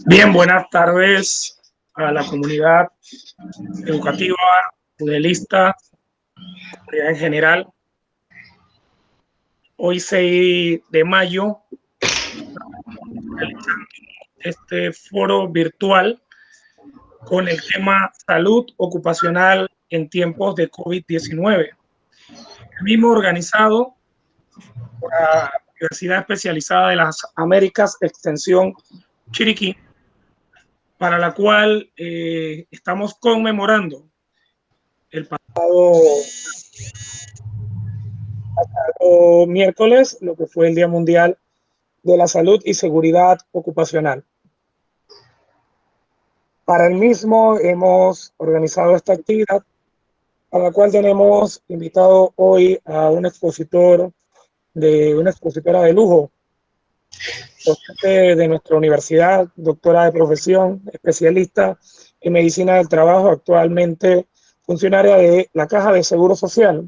Bien, buenas tardes a la comunidad educativa, UDELista, comunidad en general. Hoy 6 de mayo, realizando este foro virtual con el tema salud ocupacional en tiempos de COVID-19. El mismo organizado por la Universidad Especializada de las Américas, Extensión Chiriquí, para la cual estamos conmemorando el pasado miércoles, lo que fue el Día Mundial de la Salud y Seguridad Ocupacional. Para el mismo hemos organizado esta actividad, para la cual tenemos invitado hoy a un expositor una expositora de lujo, docente de nuestra universidad, doctora de profesión, especialista en medicina del trabajo, actualmente funcionaria de la Caja de Seguro Social.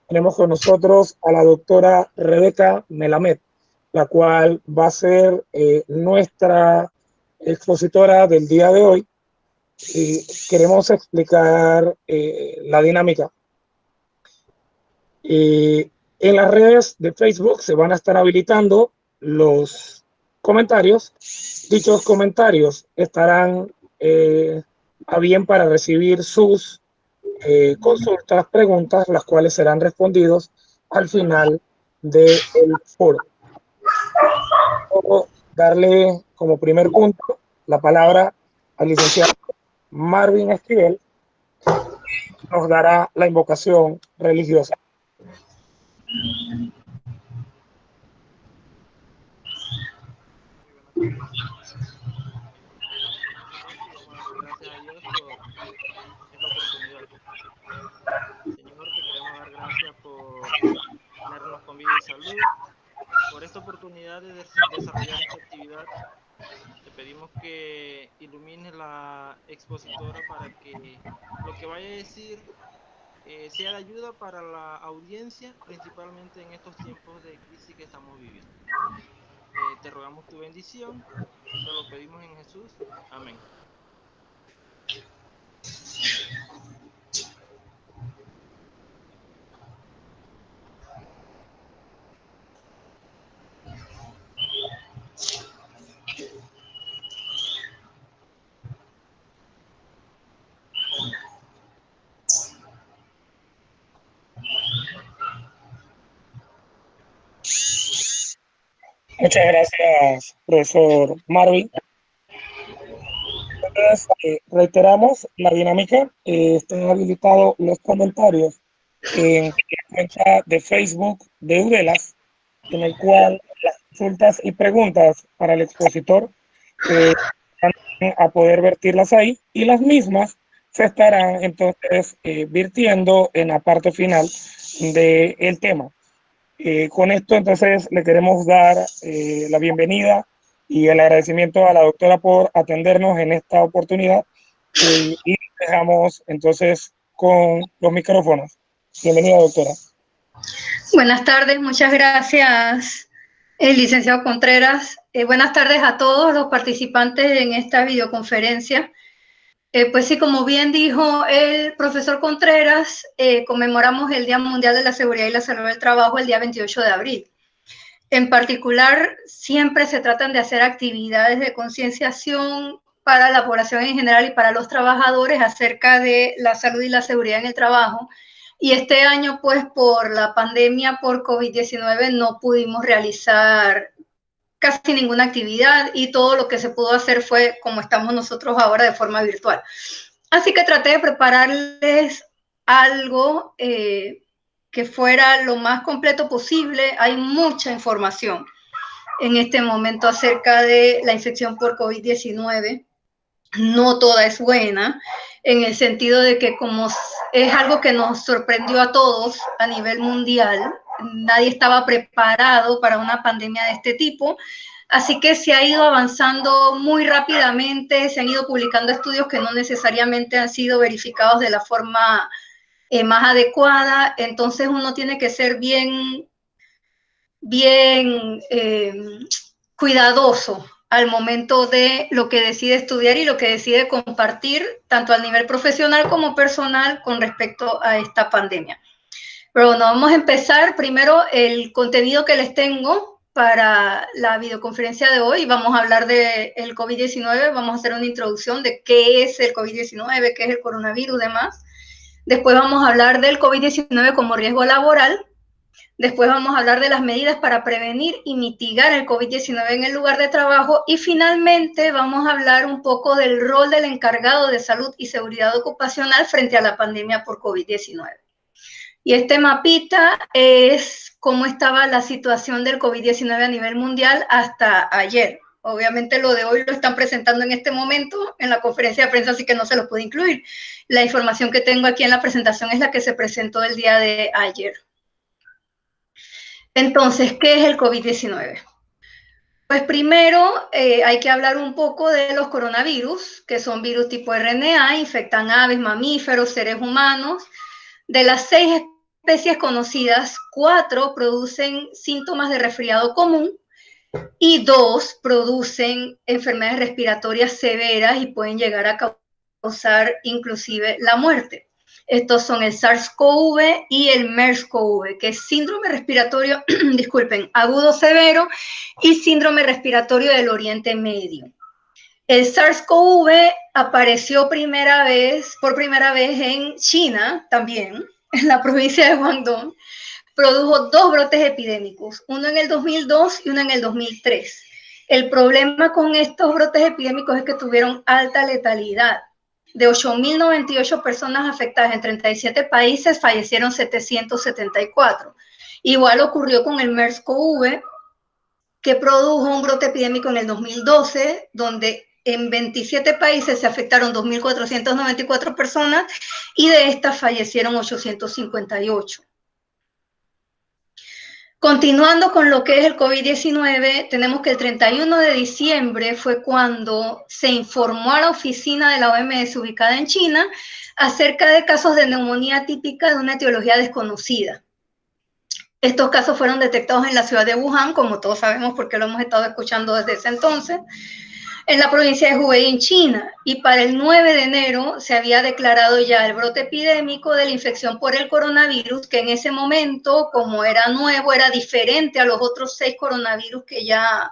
Tenemos con nosotros a la doctora Rebeca Melamed, la cual va a ser nuestra expositora del día de hoy. Y queremos explicar la dinámica. En las redes de Facebook se van a estar habilitando los comentarios. Dichos comentarios estarán a bien para recibir sus consultas, preguntas, las cuales serán respondidos al final del foro. Puedo darle como primer punto la palabra al licenciado Marvin Esquivel, que nos dará la invocación religiosa. Gracias a Dios por esta oportunidad. Señor, te queremos dar gracias por tenernos con vida y salud, por esta oportunidad de desarrollar esta actividad. Te pedimos que ilumines la expositora para que lo que vaya a decir sea de ayuda para la audiencia, principalmente en estos tiempos de crisis que estamos viviendo. Te rogamos tu bendición, te lo pedimos en Jesús. Amén. Muchas gracias, profesor Marvin. Entonces, reiteramos la dinámica. Están habilitados los comentarios en la cuenta de Facebook de UDELAS, en el cual las consultas y preguntas para el expositor van a poder vertirlas ahí, y las mismas se estarán entonces virtiendo en la parte final del tema. Con esto entonces le queremos dar la bienvenida y el agradecimiento a la doctora por atendernos en esta oportunidad, y dejamos entonces con los micrófonos. Bienvenida, doctora. Buenas tardes, muchas gracias, licenciado Contreras. Buenas tardes a todos los participantes en esta videoconferencia. Pues sí, como bien dijo el profesor Contreras, conmemoramos el Día Mundial de la Seguridad y la Salud del Trabajo el día 28 de abril. En particular, siempre se tratan de hacer actividades de concienciación para la población en general y para los trabajadores acerca de la salud y la seguridad en el trabajo. Y este año, pues, por la pandemia por COVID-19 no pudimos realizar casi ninguna actividad, y todo lo que se pudo hacer fue como estamos nosotros ahora, de forma virtual. Así que traté de prepararles algo que fuera lo más completo posible. Hay mucha información en este momento acerca de la infección por COVID-19. No toda es buena, en el sentido de que como es algo que nos sorprendió a todos a nivel mundial, nadie estaba preparado para una pandemia de este tipo. Así que se ha ido avanzando muy rápidamente, se han ido publicando estudios que no necesariamente han sido verificados de la forma más adecuada. Entonces uno tiene que ser bien cuidadoso al momento de lo que decide estudiar y lo que decide compartir, tanto a nivel profesional como personal, con respecto a esta pandemia. Pero bueno, vamos a empezar primero el contenido que les tengo para la videoconferencia de hoy. Vamos a hablar del COVID-19, vamos a hacer una introducción de qué es el COVID-19, qué es el coronavirus y demás. Después vamos a hablar del COVID-19 como riesgo laboral. Después vamos a hablar de las medidas para prevenir y mitigar el COVID-19 en el lugar de trabajo. Y finalmente vamos a hablar un poco del rol del encargado de salud y seguridad ocupacional frente a la pandemia por COVID-19. Y este mapita es cómo estaba la situación del COVID-19 a nivel mundial hasta ayer. Obviamente lo de hoy lo están presentando en este momento en la conferencia de prensa, así que no se los puedo incluir. La información que tengo aquí en la presentación es la que se presentó el día de ayer. Entonces, ¿qué es el COVID-19? Pues primero hay que hablar un poco de los coronavirus, que son virus tipo RNA, infectan aves, mamíferos, seres humanos. De las 6 especies conocidas, 4 producen síntomas de resfriado común y 2 producen enfermedades respiratorias severas y pueden llegar a causar inclusive la muerte. Estos son el SARS-CoV y el MERS-CoV, que es síndrome respiratorio, disculpen, agudo severo y síndrome respiratorio del Oriente Medio. El SARS-CoV apareció por primera vez en China también, en la provincia de Guangdong. Produjo 2 brotes epidémicos, uno en el 2002 y uno en el 2003. El problema con estos brotes epidémicos es que tuvieron alta letalidad. De 8.098 personas afectadas en 37 países, fallecieron 774. Igual ocurrió con el MERS-CoV, que produjo un brote epidémico en el 2012, donde en 27 países se afectaron 2.494 personas y de estas fallecieron 858. Continuando con lo que es el COVID-19, tenemos que el 31 de diciembre fue cuando se informó a la oficina de la OMS ubicada en China acerca de casos de neumonía típica de una etiología desconocida. Estos casos fueron detectados en la ciudad de Wuhan, como todos sabemos porque lo hemos estado escuchando desde ese entonces, en la provincia de Hubei, en China, y para el 9 de enero se había declarado ya el brote epidémico de la infección por el coronavirus, que en ese momento, como era nuevo, era diferente a los otros 6 coronavirus que ya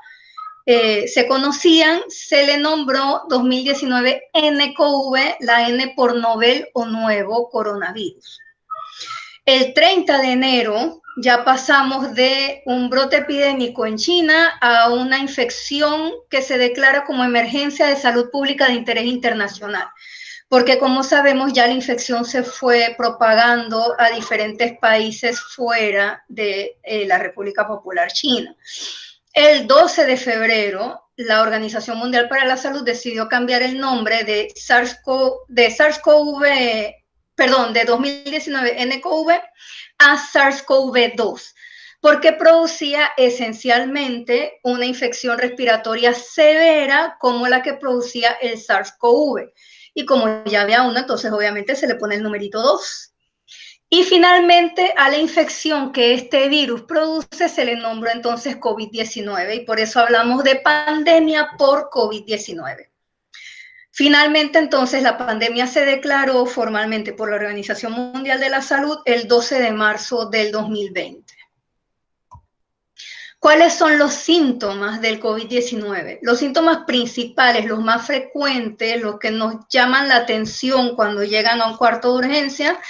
se conocían, se le nombró 2019 nCoV, la N por novel o nuevo coronavirus. El 30 de enero ya pasamos de un brote epidémico en China a una infección que se declara como emergencia de salud pública de interés internacional, porque como sabemos ya la infección se fue propagando a diferentes países fuera de la República Popular China. El 12 de febrero, la Organización Mundial para la Salud decidió cambiar el nombre de de 2019 nCoV a SARS-CoV-2, porque producía esencialmente una infección respiratoria severa como la que producía el SARS-CoV. Y como ya había una, entonces obviamente se le pone el numerito 2. Y finalmente a la infección que este virus produce se le nombró entonces COVID-19 y por eso hablamos de pandemia por COVID-19. Finalmente, entonces, la pandemia se declaró formalmente por la Organización Mundial de la Salud el 12 de marzo del 2020. ¿Cuáles son los síntomas del COVID-19? Los síntomas principales, los más frecuentes, los que nos llaman la atención cuando llegan a un cuarto de urgencia,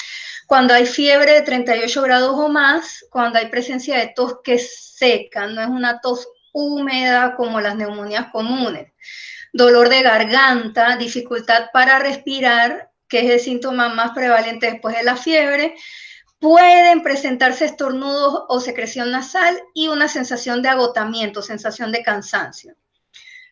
cuando hay fiebre de 38 grados o más, cuando hay presencia de tos que es seca, no es una tos húmeda como las neumonías comunes. Dolor de garganta, dificultad para respirar, que es el síntoma más prevalente después de la fiebre. Pueden presentarse estornudos o secreción nasal y una sensación de agotamiento, sensación de cansancio.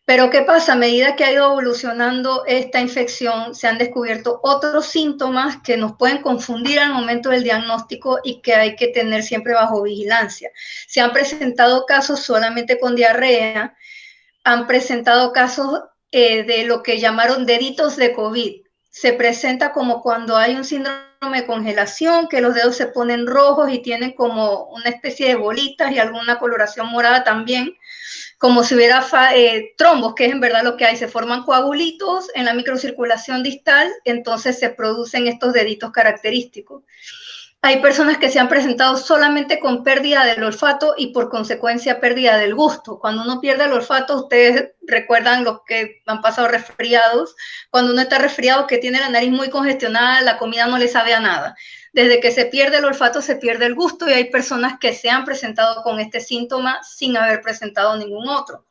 Pero ¿qué pasa? A medida que ha ido evolucionando esta infección, se han descubierto otros síntomas que nos pueden confundir al momento del diagnóstico y que hay que tener siempre bajo vigilancia. Se han presentado casos solamente con diarrea, han presentado casos de lo que llamaron deditos de COVID. Se presenta como cuando hay un síndrome de congelación, que los dedos se ponen rojos y tienen como una especie de bolitas y alguna coloración morada también, como si hubiera trombos, que es en verdad lo que hay. Se forman coagulitos en la microcirculación distal, entonces se producen estos deditos característicos. Hay personas que se han presentado solamente con pérdida del olfato y por consecuencia pérdida del gusto. Cuando uno pierde el olfato, ustedes recuerdan los que han pasado resfriados, cuando uno está resfriado que tiene la nariz muy congestionada, la comida no le sabe a nada. Desde que se pierde el olfato se pierde el gusto y hay personas que se han presentado con este síntoma sin haber presentado ningún otro.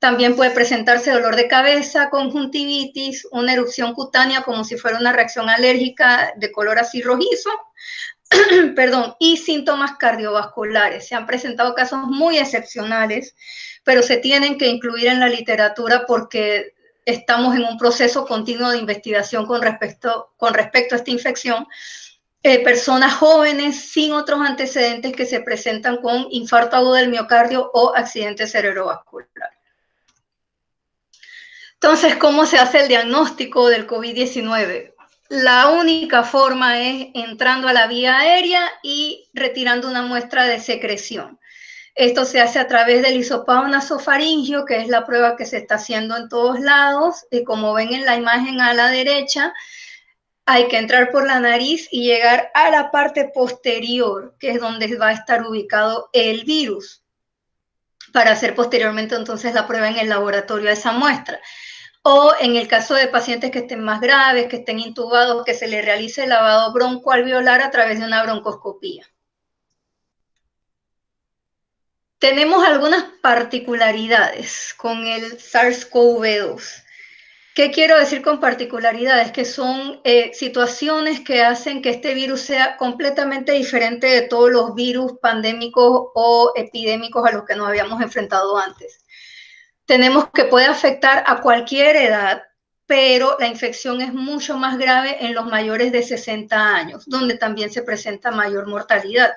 También puede presentarse dolor de cabeza, conjuntivitis, una erupción cutánea como si fuera una reacción alérgica de color así rojizo, perdón, y síntomas cardiovasculares. Se han presentado casos muy excepcionales, pero se tienen que incluir en la literatura porque estamos en un proceso continuo de investigación con respecto a esta infección. Personas jóvenes sin otros antecedentes que se presentan con infarto agudo del miocardio o accidente cerebrovascular. Entonces, ¿cómo se hace el diagnóstico del COVID-19? La única forma es entrando a la vía aérea y retirando una muestra de secreción. Esto se hace a través del hisopado nasofaringio, que es la prueba que se está haciendo en todos lados. Y como ven en la imagen a la derecha, hay que entrar por la nariz y llegar a la parte posterior, que es donde va a estar ubicado el virus, para hacer posteriormente entonces la prueba en el laboratorio de esa muestra. O en el caso de pacientes que estén más graves, que estén intubados, que se les realice el lavado broncoalveolar a través de una broncoscopía. Tenemos algunas particularidades con el SARS-CoV-2. ¿Qué quiero decir con particularidades? Que son situaciones que hacen que este virus sea completamente diferente de todos los virus pandémicos o epidémicos a los que nos habíamos enfrentado antes. Tenemos que puede afectar a cualquier edad, pero la infección es mucho más grave en los mayores de 60 años, donde también se presenta mayor mortalidad.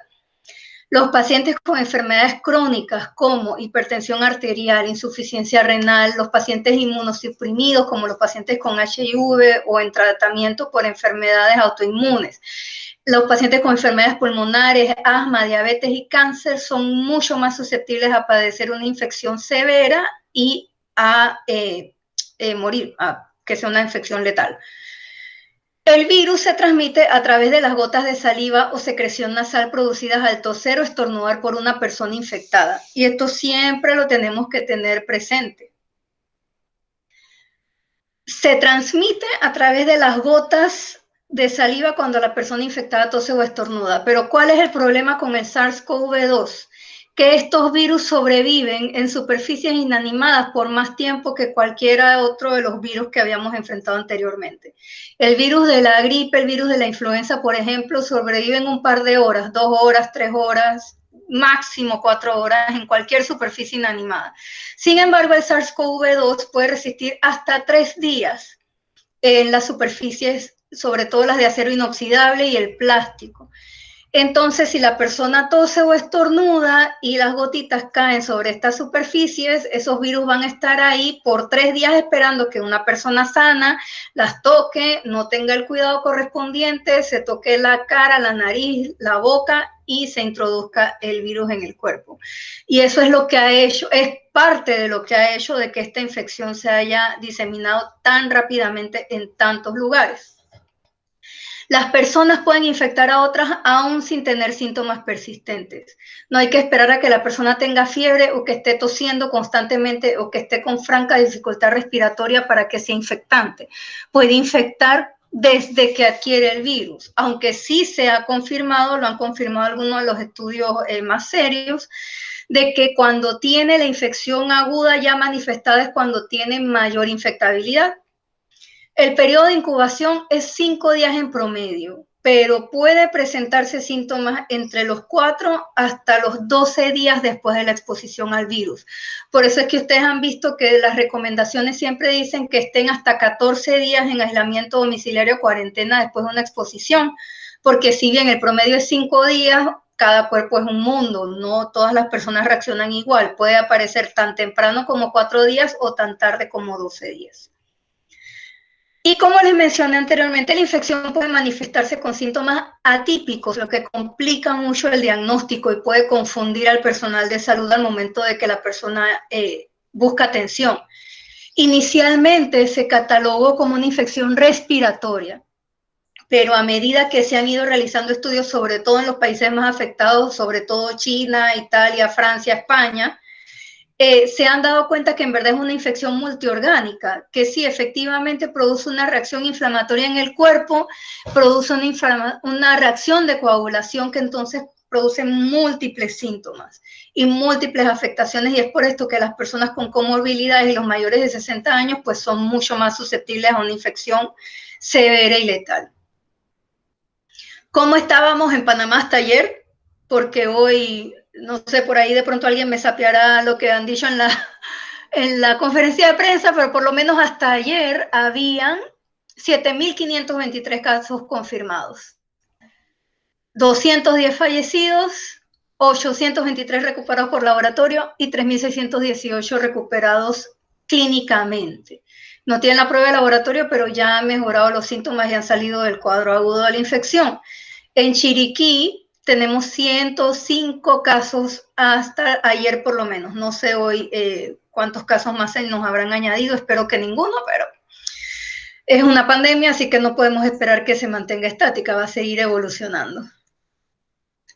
Los pacientes con enfermedades crónicas como hipertensión arterial, insuficiencia renal, los pacientes inmunosuprimidos como los pacientes con HIV o en tratamiento por enfermedades autoinmunes. Los pacientes con enfermedades pulmonares, asma, diabetes y cáncer son mucho más susceptibles a padecer una infección severa y a morir, a que sea una infección letal. El virus se transmite a través de las gotas de saliva o secreción nasal producidas al toser o estornudar por una persona infectada. Y esto siempre lo tenemos que tener presente. Se transmite a través de las gotas de saliva cuando la persona infectada tose o estornuda. Pero ¿cuál es el problema con el SARS-CoV-2? Que estos virus sobreviven en superficies inanimadas por más tiempo que cualquiera otro de los virus que habíamos enfrentado anteriormente. El virus de la gripe, el virus de la influenza, por ejemplo, sobreviven un par de horas, 2 horas, 3 horas, máximo 4 horas en cualquier superficie inanimada. Sin embargo, el SARS-CoV-2 puede resistir hasta 3 días en las superficies, sobre todo las de acero inoxidable y el plástico. Entonces, si la persona tose o estornuda y las gotitas caen sobre estas superficies, esos virus van a estar ahí por 3 días esperando que una persona sana las toque, no tenga el cuidado correspondiente, se toque la cara, la nariz, la boca y se introduzca el virus en el cuerpo. Y eso es lo que ha hecho, es parte de lo que ha hecho de que esta infección se haya diseminado tan rápidamente en tantos lugares. Las personas pueden infectar a otras aún sin tener síntomas persistentes. No hay que esperar a que la persona tenga fiebre o que esté tosiendo constantemente o que esté con franca dificultad respiratoria para que sea infectante. Puede infectar desde que adquiere el virus, aunque sí se ha confirmado, lo han confirmado algunos de los estudios más serios, de que cuando tiene la infección aguda ya manifestada es cuando tiene mayor infectabilidad. El periodo de incubación es 5 días en promedio. pero puede presentarse síntomas entre los 4 hasta los 12 días después de la exposición al virus. Por eso es que ustedes han visto que las recomendaciones siempre dicen que estén hasta 14 días en aislamiento domiciliario o cuarentena después de una exposición, porque si bien el promedio es 5 días, cada cuerpo es un mundo, no todas las personas reaccionan igual, puede aparecer tan temprano como 4 días o tan tarde como 12 días. Y como les mencioné anteriormente, la infección puede manifestarse con síntomas atípicos, lo que complica mucho el diagnóstico y puede confundir al personal de salud al momento de que la persona busca atención. Inicialmente se catalogó como una infección respiratoria, pero a medida que se han ido realizando estudios, sobre todo en los países más afectados, sobre todo China, Italia, Francia, España, se han dado cuenta que en verdad es una infección multiorgánica, que sí, efectivamente produce una reacción inflamatoria en el cuerpo, produce una reacción de coagulación que entonces produce múltiples síntomas y múltiples afectaciones, y es por esto que las personas con comorbilidades y los mayores de 60 años pues son mucho más susceptibles a una infección severa y letal. ¿Cómo estábamos en Panamá hasta ayer? Porque hoy, no sé, por ahí de pronto alguien me sapeará lo que han dicho en la conferencia de prensa, pero por lo menos hasta ayer habían 7.523 casos confirmados, 210 fallecidos, 823 recuperados por laboratorio y 3.618 recuperados clínicamente. No tienen la prueba de laboratorio, pero ya han mejorado los síntomas y han salido del cuadro agudo de la infección. En Chiriquí tenemos 105 casos hasta ayer por lo menos. No sé hoy cuántos casos más nos habrán añadido, espero que ninguno, pero es una pandemia, así que no podemos esperar que se mantenga estática, va a seguir evolucionando.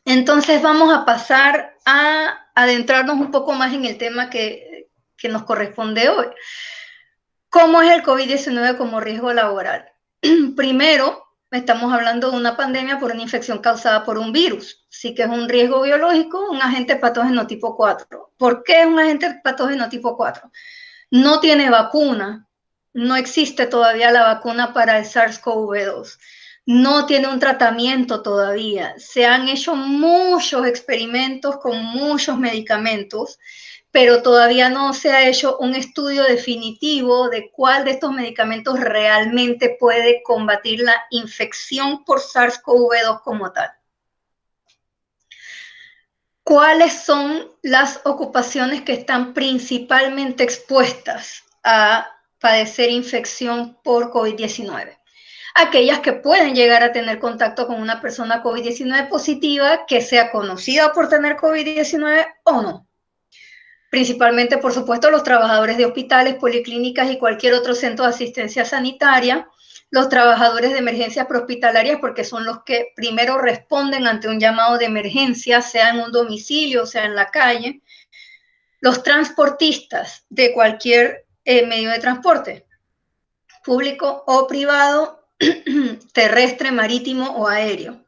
Entonces vamos a pasar a adentrarnos un poco más en el tema que nos corresponde hoy. ¿Cómo es el COVID-19 como riesgo laboral? Primero, estamos hablando de una pandemia por una infección causada por un virus. Sí que es un riesgo biológico, un agente patógeno tipo 4. ¿Por qué es un agente patógeno tipo 4? No tiene vacuna. No existe todavía la vacuna para el SARS-CoV-2. No tiene un tratamiento todavía. Se han hecho muchos experimentos con muchos medicamentos, pero todavía no se ha hecho un estudio definitivo de cuál de estos medicamentos realmente puede combatir la infección por SARS-CoV-2 como tal. ¿Cuáles son las ocupaciones que están principalmente expuestas a padecer infección por COVID-19? Aquellas que pueden llegar a tener contacto con una persona COVID-19 positiva que sea conocida por tener COVID-19 o no. Principalmente, por supuesto, los trabajadores de hospitales, policlínicas y cualquier otro centro de asistencia sanitaria, los trabajadores de emergencias prehospitalarias, porque son los que primero responden ante un llamado de emergencia, sea en un domicilio, sea en la calle, los transportistas de cualquier medio de transporte, público o privado, terrestre, marítimo o aéreo.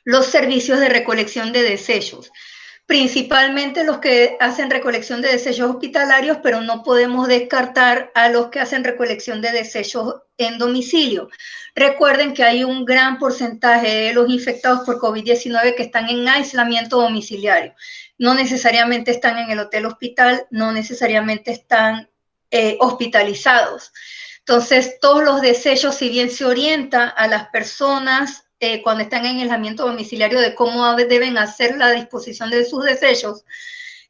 Los servicios de recolección de desechos, principalmente los que hacen recolección de desechos hospitalarios, pero no podemos descartar a los que hacen recolección de desechos en domicilio. Recuerden que hay un gran porcentaje de los infectados por COVID-19 que están en aislamiento domiciliario. No necesariamente están en el hotel hospital, no necesariamente están hospitalizados. Entonces, todos los desechos, si bien se orienta a las personas cuando están en aislamiento domiciliario de cómo deben hacer la disposición de sus desechos,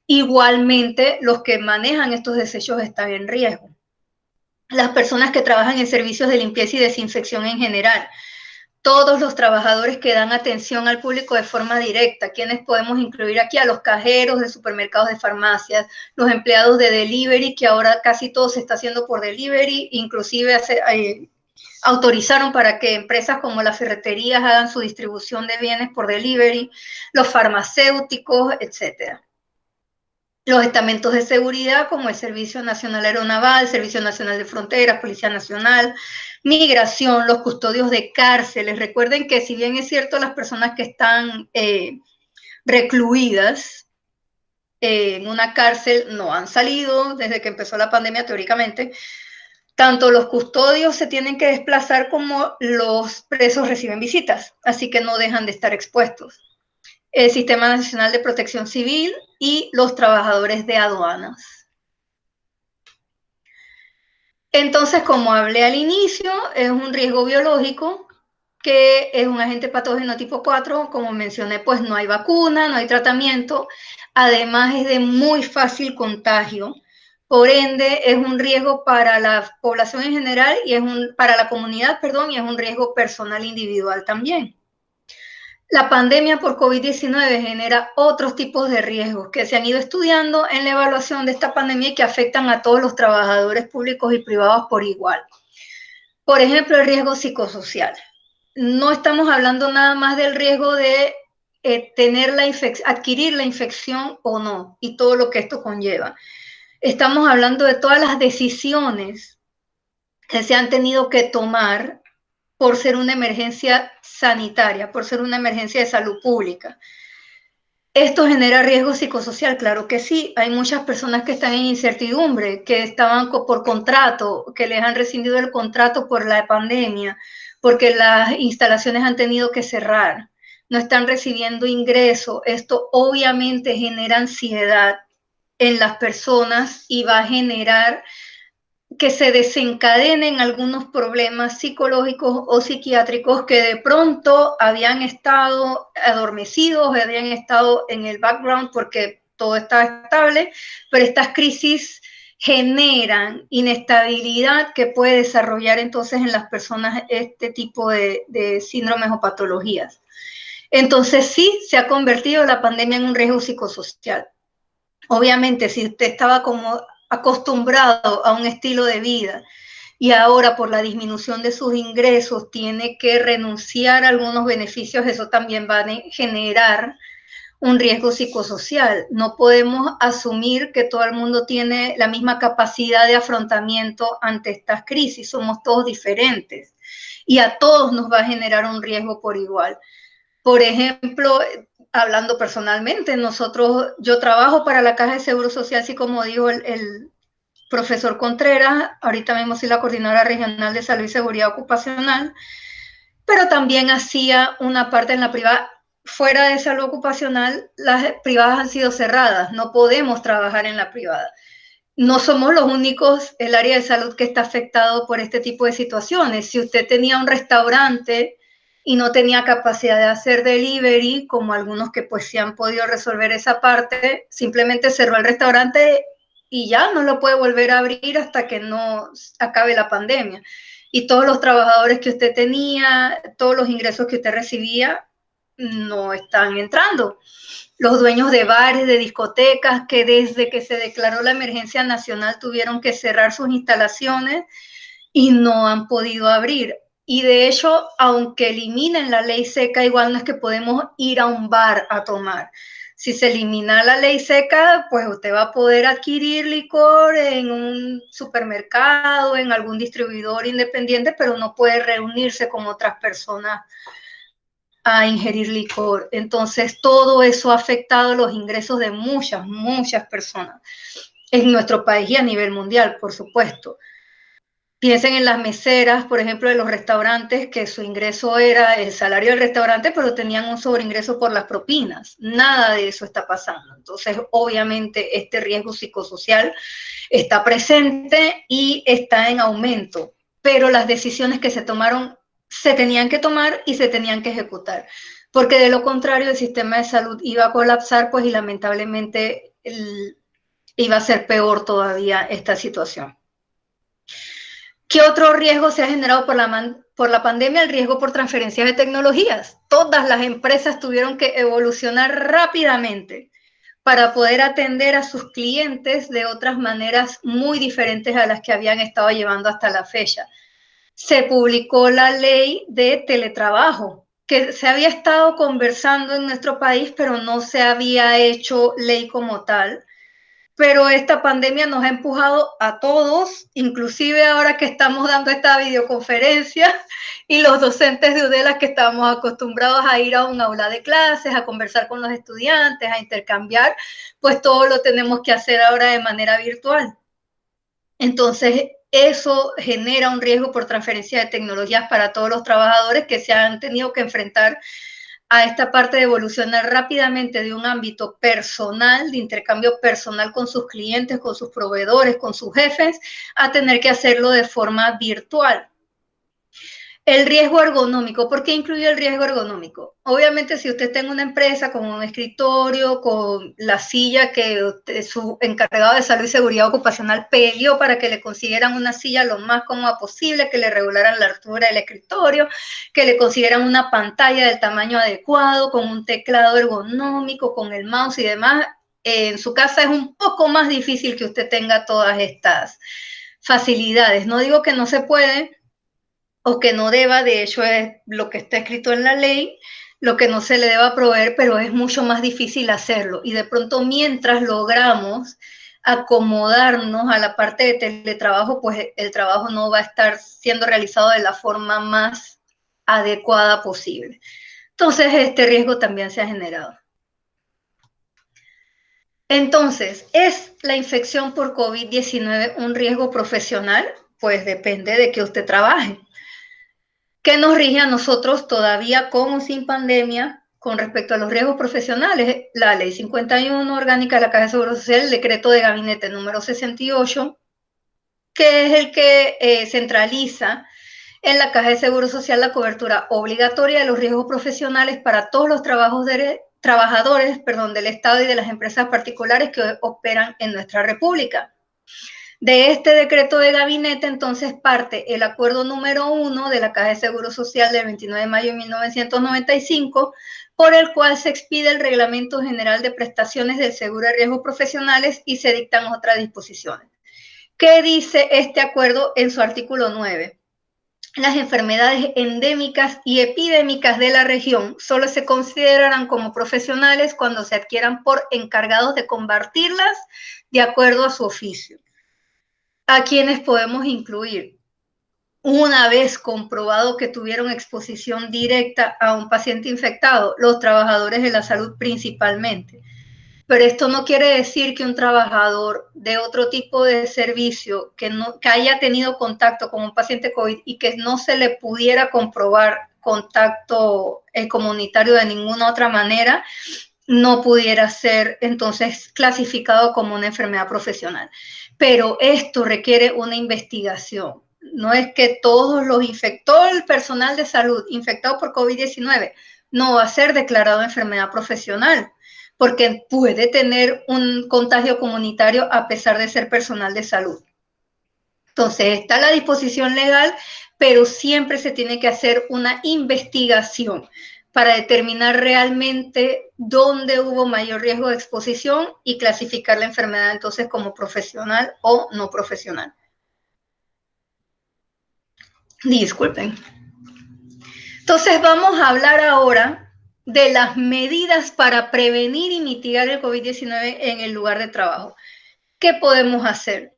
igualmente los que manejan estos desechos están en riesgo. Las personas que trabajan en servicios de limpieza y desinfección en general, todos los trabajadores que dan atención al público de forma directa, quienes podemos incluir aquí a los cajeros de supermercados, de farmacias, los empleados de delivery, que ahora casi todo se está haciendo por delivery, inclusive autorizaron para que empresas como las ferreterías hagan su distribución de bienes por delivery, los farmacéuticos, etc. Los estamentos de seguridad como el Servicio Nacional Aeronaval, Servicio Nacional de Fronteras, Policía Nacional, Migración, los custodios de cárceles. Recuerden que si bien es cierto las personas que están recluidas en una cárcel no han salido desde que empezó la pandemia teóricamente, Tanto los custodios se tienen que desplazar como los presos reciben visitas, así que no dejan de estar expuestos. El Sistema Nacional de Protección Civil y los trabajadores de aduanas. Entonces, como hablé al inicio, es un riesgo biológico que es un agente patógeno tipo 4, como mencioné, pues no hay vacuna, no hay tratamiento, además es de muy fácil contagio, por ende es un riesgo para la población en general y para la comunidad, perdón, y es un riesgo personal individual también. La pandemia por COVID-19 genera otros tipos de riesgos que se han ido estudiando en la evaluación de esta pandemia y que afectan a todos los trabajadores públicos y privados por igual. Por ejemplo, el riesgo psicosocial. No estamos hablando nada más del riesgo de adquirir la infección o no, y todo lo que esto conlleva. Estamos hablando de todas las decisiones que se han tenido que tomar por ser una emergencia sanitaria, por ser una emergencia de salud pública. ¿Esto genera riesgo psicosocial? Claro que sí. Hay muchas personas que están en incertidumbre, que estaban por contrato, que les han rescindido el contrato por la pandemia, porque las instalaciones han tenido que cerrar, no están recibiendo ingreso. Esto obviamente genera ansiedad en las personas y va a generar que se desencadenen algunos problemas psicológicos o psiquiátricos que de pronto habían estado adormecidos, habían estado en el background porque todo está estable, pero estas crisis generan inestabilidad que puede desarrollar entonces en las personas este tipo de síndromes o patologías. Entonces sí, se ha convertido la pandemia en un riesgo psicosocial. Obviamente, si usted estaba como acostumbrado a un estilo de vida y ahora por la disminución de sus ingresos tiene que renunciar a algunos beneficios, eso también va a generar un riesgo psicosocial. No podemos asumir que todo el mundo tiene la misma capacidad de afrontamiento ante estas crisis, somos todos diferentes y a todos nos va a generar un riesgo por igual. Por ejemplo, hablando personalmente, yo trabajo para la Caja de Seguro Social, así como dijo el profesor Contreras, ahorita mismo soy la coordinadora regional de salud y seguridad ocupacional, pero también hacía una parte en la privada. Fuera de salud ocupacional, las privadas han sido cerradas, no podemos trabajar en la privada. No somos los únicos, el área de salud que está afectado por este tipo de situaciones. Si usted tenía un restaurante y no tenía capacidad de hacer delivery, como algunos que pues sí han podido resolver esa parte, simplemente cerró el restaurante y ya no lo puede volver a abrir hasta que no acabe la pandemia. Y todos los trabajadores que usted tenía, todos los ingresos que usted recibía, no están entrando. Los dueños de bares, de discotecas, que desde que se declaró la emergencia nacional tuvieron que cerrar sus instalaciones y no han podido abrir. Y de hecho, aunque eliminen la ley seca, igual no es que podemos ir a un bar a tomar. Si se elimina la ley seca, pues usted va a poder adquirir licor en un supermercado, en algún distribuidor independiente, pero no puede reunirse con otras personas a ingerir licor. Entonces, todo eso ha afectado los ingresos de muchas, muchas personas en nuestro país y a nivel mundial, por supuesto. Piensen en las meseras, por ejemplo, de los restaurantes, que su ingreso era el salario del restaurante, pero tenían un sobreingreso por las propinas. Nada de eso está pasando. Entonces, obviamente, este riesgo psicosocial está presente y está en aumento, pero las decisiones que se tomaron se tenían que tomar y se tenían que ejecutar, porque de lo contrario el sistema de salud iba a colapsar, pues y lamentablemente iba a ser peor todavía esta situación. ¿Qué otro riesgo se ha generado por la pandemia? El riesgo por transferencias de tecnologías. Todas las empresas tuvieron que evolucionar rápidamente para poder atender a sus clientes de otras maneras muy diferentes a las que habían estado llevando hasta la fecha. Se publicó la ley de teletrabajo, que se había estado conversando en nuestro país, pero no se había hecho ley como tal. Pero esta pandemia nos ha empujado a todos, inclusive ahora que estamos dando esta videoconferencia y los docentes de UDELA que estamos acostumbrados a ir a un aula de clases, a conversar con los estudiantes, a intercambiar, pues todo lo tenemos que hacer ahora de manera virtual. Entonces, eso genera un riesgo por transferencia de tecnologías para todos los trabajadores que se han tenido que enfrentar a esta parte de evolucionar rápidamente de un ámbito personal, de intercambio personal con sus clientes, con sus proveedores, con sus jefes, a tener que hacerlo de forma virtual. El riesgo ergonómico. ¿Por qué incluye el riesgo ergonómico? Obviamente, si usted está en una empresa con un escritorio, con la silla que su encargado de salud y seguridad ocupacional pidió para que le consiguieran una silla lo más cómoda posible, que le regularan la altura del escritorio, que le consiguieran una pantalla del tamaño adecuado, con un teclado ergonómico, con el mouse y demás, en su casa es un poco más difícil que usted tenga todas estas facilidades. No digo que no se puede, o que no deba, de hecho es lo que está escrito en la ley, lo que no se le deba proveer, pero es mucho más difícil hacerlo. Y de pronto, mientras logramos acomodarnos a la parte de teletrabajo, pues el trabajo no va a estar siendo realizado de la forma más adecuada posible. Entonces, este riesgo también se ha generado. Entonces, ¿es la infección por COVID-19 un riesgo profesional? Pues depende de que usted trabaje. ¿Qué nos rige a nosotros todavía con o sin pandemia con respecto a los riesgos profesionales? La Ley 51 orgánica de la Caja de Seguro Social, el decreto de gabinete número 68, que es el que centraliza en la Caja de Seguro Social la cobertura obligatoria de los riesgos profesionales para todos los trabajadores del Estado y de las empresas particulares que operan en nuestra República. De este decreto de gabinete, entonces, parte el acuerdo número 1 de la Caja de Seguro Social del 29 de mayo de 1995, por el cual se expide el Reglamento General de Prestaciones del Seguro de Riesgos Profesionales y se dictan otras disposiciones. ¿Qué dice este acuerdo en su artículo 9? Las enfermedades endémicas y epidémicas de la región solo se considerarán como profesionales cuando se adquieran por encargados de combatirlas de acuerdo a su oficio. ¿A quienes podemos incluir? Una vez comprobado que tuvieron exposición directa a un paciente infectado, los trabajadores de la salud principalmente. Pero esto no quiere decir que un trabajador de otro tipo de servicio que haya tenido contacto con un paciente COVID y que no se le pudiera comprobar contacto comunitario de ninguna otra manera, no pudiera ser entonces clasificado como una enfermedad profesional. Pero esto requiere una investigación. No es que todo el personal de salud infectado por COVID-19 no va a ser declarado enfermedad profesional, porque puede tener un contagio comunitario a pesar de ser personal de salud. Entonces, está la disposición legal, pero siempre se tiene que hacer una investigación para determinar realmente dónde hubo mayor riesgo de exposición y clasificar la enfermedad entonces como profesional o no profesional. Disculpen. Entonces vamos a hablar ahora de las medidas para prevenir y mitigar el COVID-19 en el lugar de trabajo. ¿Qué podemos hacer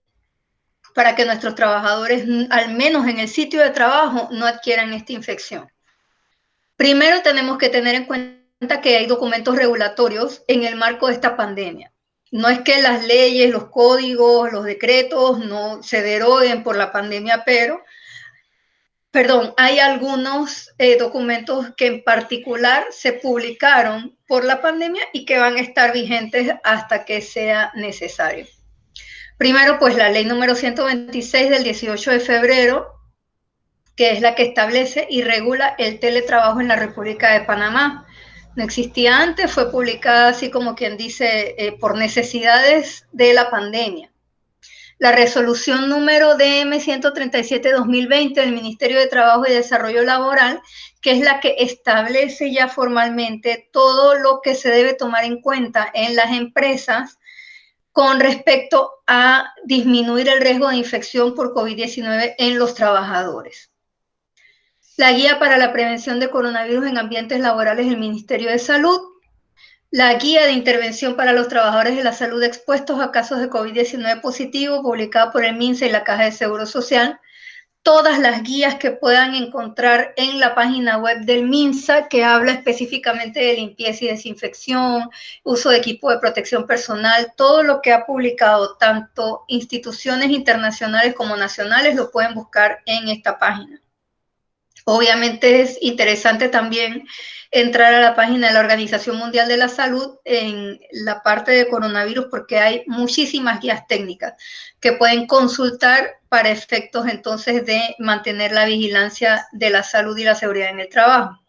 para que nuestros trabajadores, al menos en el sitio de trabajo, no adquieran esta infección? Primero tenemos que tener en cuenta que hay documentos regulatorios en el marco de esta pandemia. No es que las leyes, los códigos, los decretos no se deroguen por la pandemia, pero, hay algunos documentos que en particular se publicaron por la pandemia y que van a estar vigentes hasta que sea necesario. Primero, pues la ley número 126 del 18 de febrero, que es la que establece y regula el teletrabajo en la República de Panamá. No existía antes, fue publicada así como quien dice por necesidades de la pandemia. La resolución número DM-137-2020 del Ministerio de Trabajo y Desarrollo Laboral, que es la que establece ya formalmente todo lo que se debe tomar en cuenta en las empresas con respecto a disminuir el riesgo de infección por COVID-19 en los trabajadores. La guía para la prevención de coronavirus en ambientes laborales del Ministerio de Salud, la guía de intervención para los trabajadores de la salud expuestos a casos de COVID-19 positivo, publicada por el MINSA y la Caja de Seguro Social, todas las guías que puedan encontrar en la página web del MINSA, que habla específicamente de limpieza y desinfección, uso de equipo de protección personal, todo lo que ha publicado tanto instituciones internacionales como nacionales lo pueden buscar en esta página. Obviamente es interesante también entrar a la página de la Organización Mundial de la Salud en la parte de coronavirus, porque hay muchísimas guías técnicas que pueden consultar para efectos entonces de mantener la vigilancia de la salud y la seguridad en el trabajo.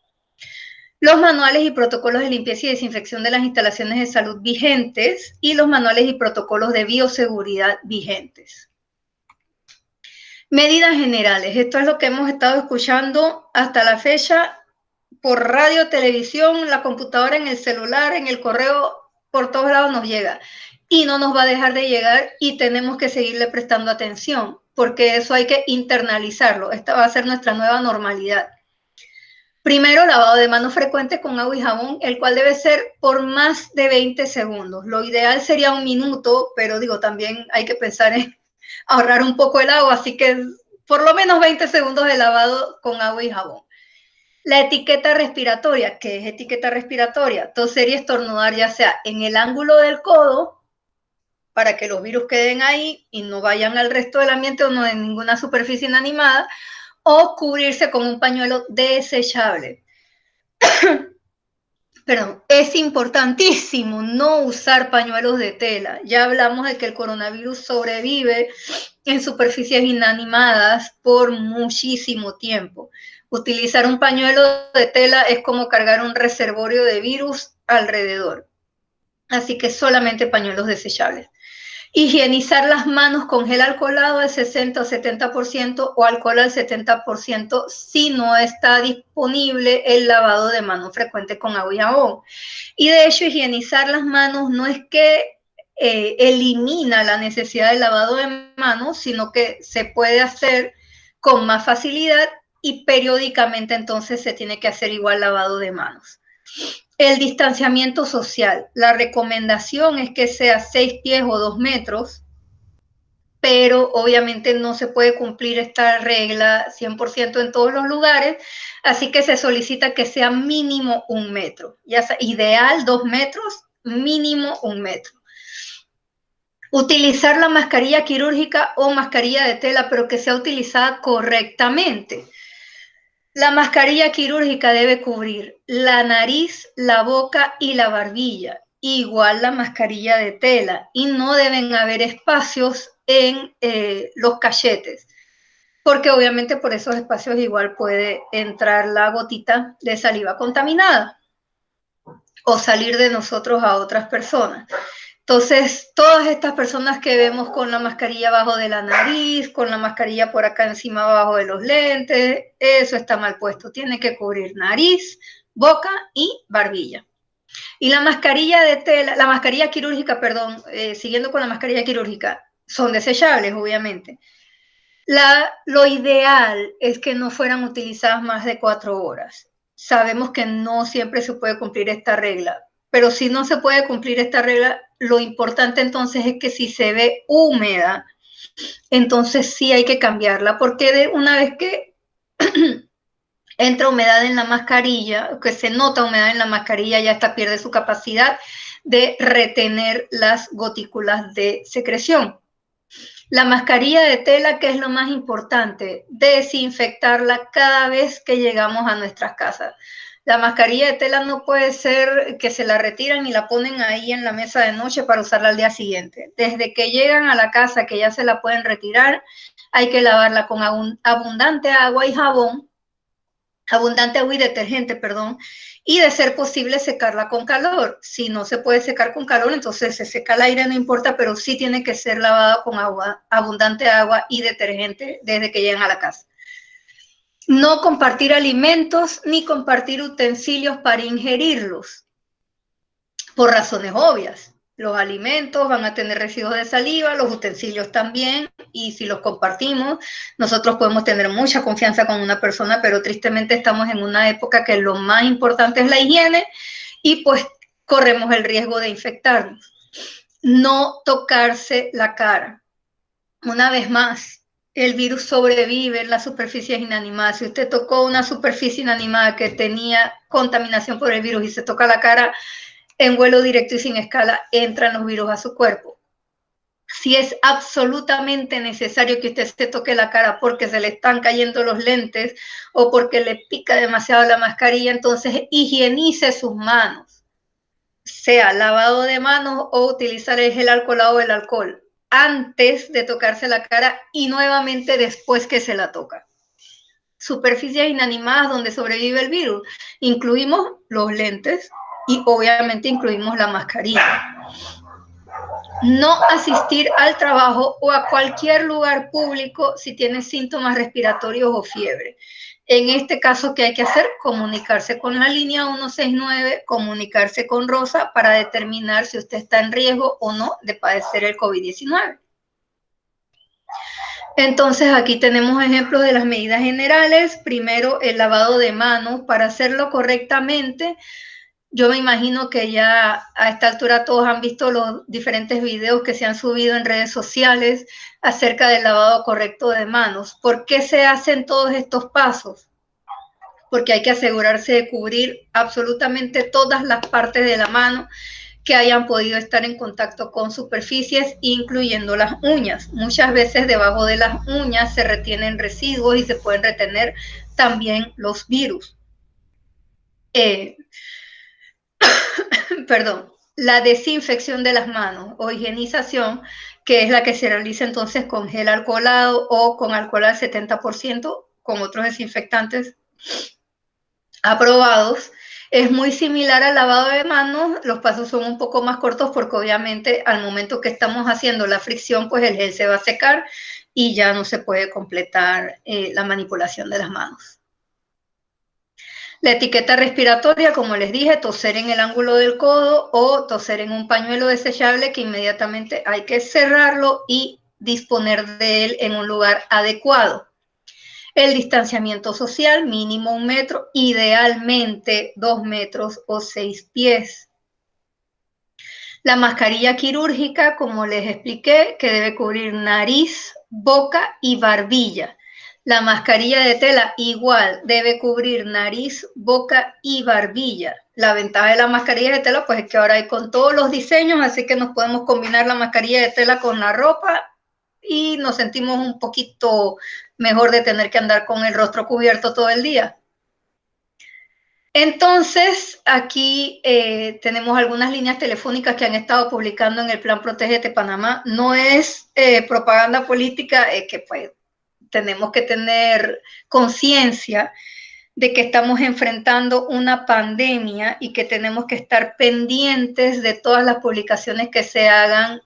Los manuales y protocolos de limpieza y desinfección de las instalaciones de salud vigentes y los manuales y protocolos de bioseguridad vigentes. Medidas generales. Esto es lo que hemos estado escuchando hasta la fecha por radio, televisión, la computadora, en el celular, en el correo, por todos lados nos llega. Y no nos va a dejar de llegar y tenemos que seguirle prestando atención, porque eso hay que internalizarlo. Esta va a ser nuestra nueva normalidad. Primero, lavado de manos frecuente con agua y jabón, el cual debe ser por más de 20 segundos. Lo ideal sería 1 minuto, pero digo, también hay que pensar en ahorrar un poco el agua, así que por lo menos 20 segundos de lavado con agua y jabón. La etiqueta respiratoria. ¿Qué es etiqueta respiratoria? Toser y estornudar, ya sea en el ángulo del codo, para que los virus queden ahí y no vayan al resto del ambiente o no en ninguna superficie inanimada, o cubrirse con un pañuelo desechable. Perdón, es importantísimo no usar pañuelos de tela. Ya hablamos de que el coronavirus sobrevive en superficies inanimadas por muchísimo tiempo. Utilizar un pañuelo de tela es como cargar un reservorio de virus alrededor. Así que solamente pañuelos desechables. Higienizar las manos con gel alcoholado al 60 o 70% o alcohol al 70% si no está disponible el lavado de manos frecuente con agua y jabón. Y de hecho, higienizar las manos no es que elimina la necesidad del lavado de manos, sino que se puede hacer con más facilidad y periódicamente entonces se tiene que hacer igual lavado de manos. El distanciamiento social. La recomendación es que sea 6 pies o 2 metros, pero obviamente no se puede cumplir esta regla 100% en todos los lugares, así que se solicita que sea mínimo 1 metro. Ya sea ideal 2 metros, mínimo 1 metro. Utilizar la mascarilla quirúrgica o mascarilla de tela, pero que sea utilizada correctamente. La mascarilla quirúrgica debe cubrir la nariz, la boca y la barbilla. Igual la mascarilla de tela. Y no deben haber espacios en los cachetes, porque obviamente por esos espacios igual puede entrar la gotita de saliva contaminada o salir de nosotros a otras personas. Entonces, todas estas personas que vemos con la mascarilla abajo de la nariz, con la mascarilla por acá encima abajo de los lentes, eso está mal puesto. Tiene que cubrir nariz, boca y barbilla. Y la mascarilla de tela, la mascarilla quirúrgica, perdón, siguiendo con la mascarilla quirúrgica, son desechables, obviamente. Lo ideal es que no fueran utilizadas más de 4 horas. Sabemos que no siempre se puede cumplir esta regla, pero si no se puede cumplir esta regla, lo importante entonces es que si se ve húmeda, entonces sí hay que cambiarla, porque una vez que entra humedad en la mascarilla, que se nota humedad en la mascarilla, ya esta pierde su capacidad de retener las gotículas de secreción. La mascarilla de tela, que es lo más importante, desinfectarla cada vez que llegamos a nuestras casas. La mascarilla de tela no puede ser que se la retiran y la ponen ahí en la mesa de noche para usarla al día siguiente. Desde que llegan a la casa, que ya se la pueden retirar, hay que lavarla con abundante agua y jabón, abundante agua y detergente, perdón, y de ser posible secarla con calor. Si no se puede secar con calor, entonces se seca al aire, no importa, pero sí tiene que ser lavada con agua, abundante agua y detergente desde que llegan a la casa. No compartir alimentos ni compartir utensilios para ingerirlos, por razones obvias. Los alimentos van a tener residuos de saliva, los utensilios también, y si los compartimos, nosotros podemos tener mucha confianza con una persona, pero tristemente estamos en una época que lo más importante es la higiene y pues corremos el riesgo de infectarnos. No tocarse la cara. Una vez más, el virus sobrevive en las superficies inanimadas. Si usted tocó una superficie inanimada que tenía contaminación por el virus y se toca la cara en vuelo directo y sin escala, entran los virus a su cuerpo. Si es absolutamente necesario que usted se toque la cara porque se le están cayendo los lentes o porque le pica demasiado la mascarilla, entonces higienice sus manos, sea lavado de manos o utilizar el gel alcoholado o el alcohol antes de tocarse la cara y nuevamente después que se la toca. Superficies inanimadas donde sobrevive el virus, incluimos los lentes y obviamente incluimos la mascarilla. No asistir al trabajo o a cualquier lugar público si tiene síntomas respiratorios o fiebre. En este caso, ¿qué hay que hacer? Comunicarse con la línea 169, comunicarse con Rosa para determinar si usted está en riesgo o no de padecer el COVID-19. Entonces, aquí tenemos ejemplos de las medidas generales. Primero, el lavado de manos. Para hacerlo correctamente, yo me imagino que ya a esta altura todos han visto los diferentes videos que se han subido en redes sociales acerca del lavado correcto de manos. ¿Por qué se hacen todos estos pasos? Porque hay que asegurarse de cubrir absolutamente todas las partes de la mano que hayan podido estar en contacto con superficies, incluyendo las uñas. Muchas veces debajo de las uñas se retienen residuos y se pueden retener también los virus. Perdón, la desinfección de las manos o higienización, que es la que se realiza entonces con gel alcoholado o con alcohol al 70%, con otros desinfectantes aprobados, es muy similar al lavado de manos. Los pasos son un poco más cortos porque obviamente al momento que estamos haciendo la fricción, pues el gel se va a secar y ya no se puede completar la manipulación de las manos. La etiqueta respiratoria, como les dije, toser en el ángulo del codo o toser en un pañuelo desechable que inmediatamente hay que cerrarlo y disponer de él en un lugar adecuado. El distanciamiento social, mínimo 1 metro, idealmente 2 metros o 6 pies. La mascarilla quirúrgica, como les expliqué, que debe cubrir nariz, boca y barbilla. La mascarilla de tela igual debe cubrir nariz, boca y barbilla. La ventaja de la mascarilla de tela pues es que ahora hay con todos los diseños, así que nos podemos combinar la mascarilla de tela con la ropa y nos sentimos un poquito mejor de tener que andar con el rostro cubierto todo el día. Entonces, aquí tenemos algunas líneas telefónicas que han estado publicando en el Plan Protégete Panamá. No es propaganda política, es que pues tenemos que tener conciencia de que estamos enfrentando una pandemia y que tenemos que estar pendientes de todas las publicaciones que se hagan